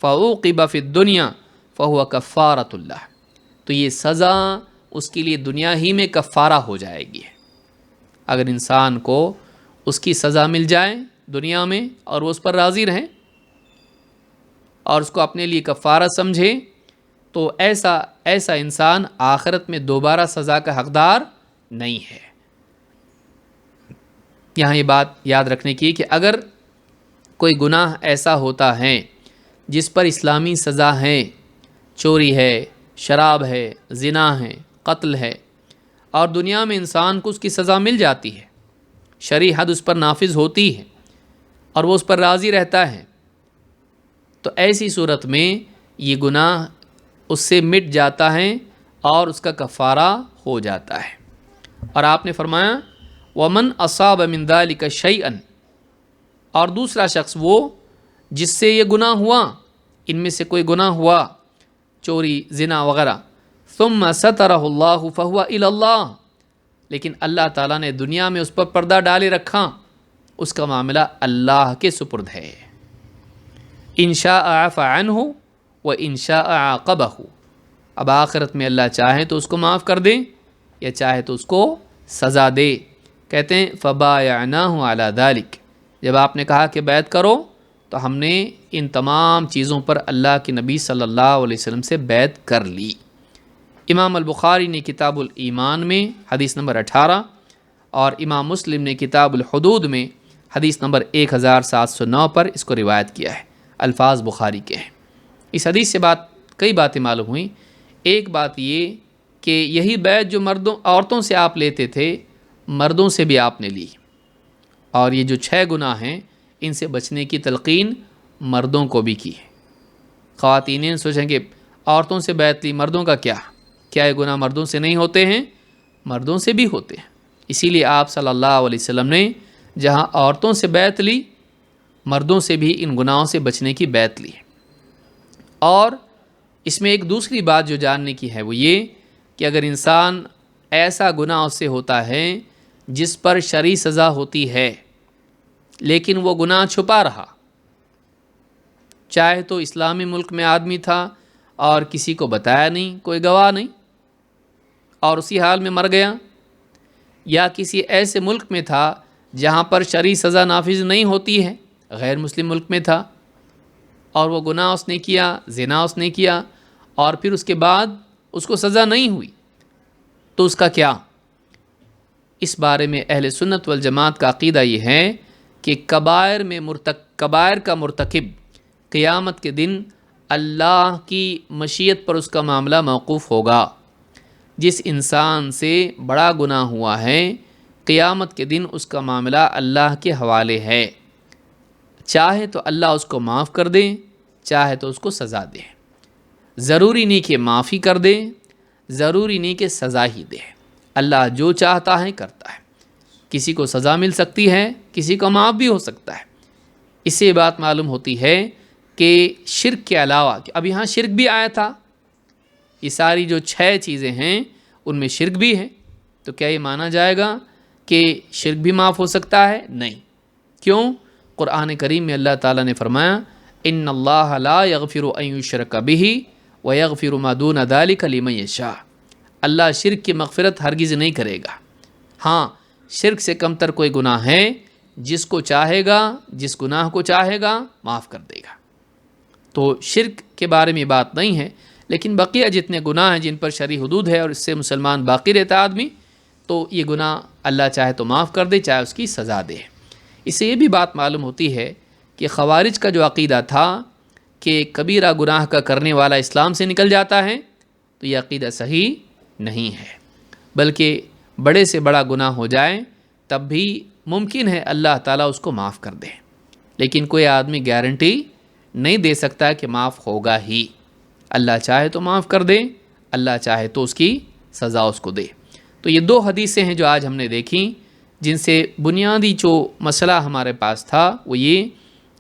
فعوقب فی الدنیا فہو کفارۃ اللہ، تو یہ سزا اس کے لیے دنیا ہی میں کفارہ ہو جائے گی۔ اگر انسان کو اس کی سزا مل جائے دنیا میں اور وہ اس پر راضی رہیں اور اس کو اپنے لیے کفارہ سمجھے، تو ایسا انسان آخرت میں دوبارہ سزا کا حقدار نہیں ہے۔ یہاں یہ بات یاد رکھنے کی کہ اگر کوئی گناہ ایسا ہوتا ہے جس پر اسلامی سزا ہے، چوری ہے، شراب ہے، زنا ہے، قتل ہے، اور دنیا میں انسان کو اس کی سزا مل جاتی ہے، شرعی حد اس پر نافذ ہوتی ہے اور وہ اس پر راضی رہتا ہے، تو ایسی صورت میں یہ گناہ اس سے مٹ جاتا ہے اور اس کا کفارہ ہو جاتا ہے۔ اور آپ نے فرمایا وَمَنْ أَصَابَ مِنْ ذَلِكَ شَيْئًا، اور دوسرا شخص وہ جس سے یہ گناہ ہوا، ان میں سے کوئی گناہ ہوا، چوری، زنا وغیرہ، ثُمَّ سَتَرَهُ اللَّهُ فَهُوَ إِلَى اللَّهِ، لیکن اللہ تعالیٰ نے دنیا میں اس پر پردہ ڈالے رکھا، اس کا معاملہ اللہ کے سپرد ہے۔ إِن شَاءَ عَفَا عَنْهُ وَإِن شَاءَ عَاقَبَهُ، اب آخرت میں اللہ چاہے تو اس کو معاف کر دے یا چاہے تو اس کو سزا دے۔ کہتے ہیں فَبَايَعْنَاهُ عَلَى ذَلِكَ، جب آپ نے کہا کہ بیعت کرو تو ہم نے ان تمام چیزوں پر اللہ کے نبی صلی اللہ علیہ وسلم سے بیعت کر لی۔ امام البخاری نے کتاب الایمان میں حدیث نمبر 18 اور امام مسلم نے کتاب الحدود میں حدیث نمبر 1709 پر اس کو روایت کیا ہے، الفاظ بخاری کے ہیں۔ اس حدیث سے کئی باتیں معلوم ہوئیں۔ ایک بات یہ کہ یہی بیعت جو عورتوں سے آپ لیتے تھے، مردوں سے بھی آپ نے لی، اور یہ جو 6 گناہ ہیں ان سے بچنے کی تلقین مردوں کو بھی کی ہے۔ خواتین سوچیں کہ عورتوں سے بیعت لی، مردوں کا کیا یہ گناہ مردوں سے نہیں ہوتے ہیں؟ مردوں سے بھی ہوتے ہیں۔ اسی لیے آپ صلی اللہ علیہ وسلم نے جہاں عورتوں سے بیعت لی، مردوں سے بھی ان گناہوں سے بچنے کی بیعت لی۔ اور اس میں ایک دوسری بات جو جاننے کی ہے وہ یہ کہ اگر انسان ایسا گناہ اس سے ہوتا ہے جس پر شرعی سزا ہوتی ہے لیکن وہ گناہ چھپا رہا، چاہے تو اسلامی ملک میں آدمی تھا اور کسی کو بتایا نہیں، کوئی گواہ نہیں، اور اسی حال میں مر گیا، یا کسی ایسے ملک میں تھا جہاں پر شرعی سزا نافذ نہیں ہوتی ہے، غیر مسلم ملک میں تھا، اور وہ گناہ اس نے کیا، زنا اس نے کیا، اور پھر اس کے بعد اس کو سزا نہیں ہوئی، تو اس کا کیا؟ اس بارے میں اہل سنت والجماعت کا عقیدہ یہ ہے کہ کبائر کا مرتکب قیامت کے دن اللہ کی مشیت پر اس کا معاملہ موقوف ہوگا۔ جس انسان سے بڑا گناہ ہوا ہے، قیامت کے دن اس کا معاملہ اللہ کے حوالے ہے، چاہے تو اللہ اس کو معاف کر دے، چاہے تو اس کو سزا دے۔ ضروری نہیں کہ معافی کر دے، ضروری نہیں کہ سزا ہی دے، اللہ جو چاہتا ہے کرتا ہے۔ کسی کو سزا مل سکتی ہے، کسی کو معاف بھی ہو سکتا ہے۔ اس سے یہ بات معلوم ہوتی ہے کہ شرک کے علاوہ، اب یہاں شرک بھی آیا تھا، یہ ساری جو 6 چیزیں ہیں ان میں شرک بھی ہے، تو کیا یہ مانا جائے گا کہ شرک بھی معاف ہو سکتا ہے؟ نہیں۔ کیوں؟ قرآن کریم میں اللہ تعالیٰ نے فرمایا ان اللہ لا یغفر ان یشرک بہ ویغفر ما دون ذلک لمن یشاء، اللہ شرک کی مغفرت ہرگز نہیں کرے گا۔ ہاں، شرک سے کم تر کوئی گناہ ہے، جس کو چاہے گا، جس گناہ کو چاہے گا معاف کر دے گا۔ تو شرک کے بارے میں بات نہیں ہے، لیکن بقیہ جتنے گناہ ہیں جن پر شرعی حدود ہے اور اس سے مسلمان باقی رہتا آدمی، تو یہ گناہ اللہ چاہے تو معاف کر دے، چاہے اس کی سزا دے۔ اس سے یہ بھی بات معلوم ہوتی ہے کہ خوارج کا جو عقیدہ تھا کہ کبیرہ گناہ کا کرنے والا اسلام سے نکل جاتا ہے، تو یہ عقیدہ صحیح نہیں ہے، بلکہ بڑے سے بڑا گناہ ہو جائے تب بھی ممکن ہے اللہ تعالیٰ اس کو معاف کر دے، لیکن کوئی آدمی گارنٹی نہیں دے سکتا کہ معاف ہوگا ہی۔ اللہ چاہے تو معاف کر دے، اللہ چاہے تو اس کی سزا اس کو دے۔ تو یہ 2 حدیثیں ہیں جو آج ہم نے دیکھیں، جن سے بنیادی جو مسئلہ ہمارے پاس تھا وہ یہ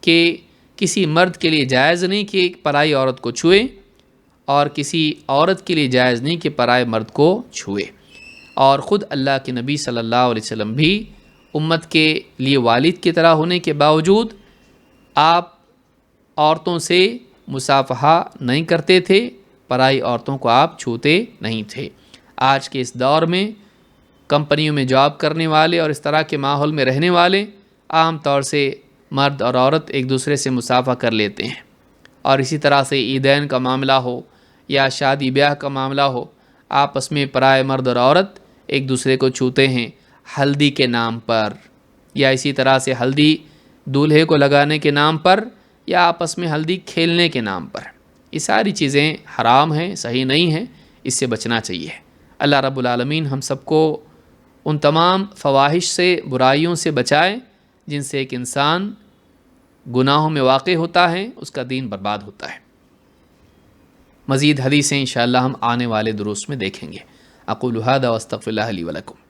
کہ کسی مرد کے لیے جائز نہیں کہ ایک پرائی عورت کو چھوئے، اور کسی عورت کے لیے جائز نہیں کہ پرائے مرد کو چھوئے، اور خود اللہ کے نبی صلی اللہ علیہ وسلم بھی امت کے لیے والد کی طرح ہونے کے باوجود آپ عورتوں سے مصافحہ نہیں کرتے تھے، پرائی عورتوں کو آپ چھوتے نہیں تھے۔ آج کے اس دور میں کمپنیوں میں جاب کرنے والے اور اس طرح کے ماحول میں رہنے والے عام طور سے مرد اور عورت ایک دوسرے سے مصافحہ کر لیتے ہیں، اور اسی طرح سے عیدین کا معاملہ ہو یا شادی بیاہ کا معاملہ ہو، آپس میں پرائے مرد اور عورت ایک دوسرے کو چھوتے ہیں ہلدی کے نام پر، یا اسی طرح سے ہلدی دولہے کو لگانے کے نام پر، یا آپس میں ہلدی کھیلنے کے نام پر۔ یہ ساری چیزیں حرام ہیں، صحیح نہیں ہیں، اس سے بچنا چاہیے۔ اللہ رب العالمین ہم سب کو ان تمام فواحش سے، برائیوں سے بچائے جن سے ایک انسان گناہوں میں واقع ہوتا ہے، اس کا دین برباد ہوتا ہے۔ مزید حدیثیں انشاءاللہ ہم آنے والے دروس میں دیکھیں گے۔ اقول ھذا واستغفر اللہ لی ولکم۔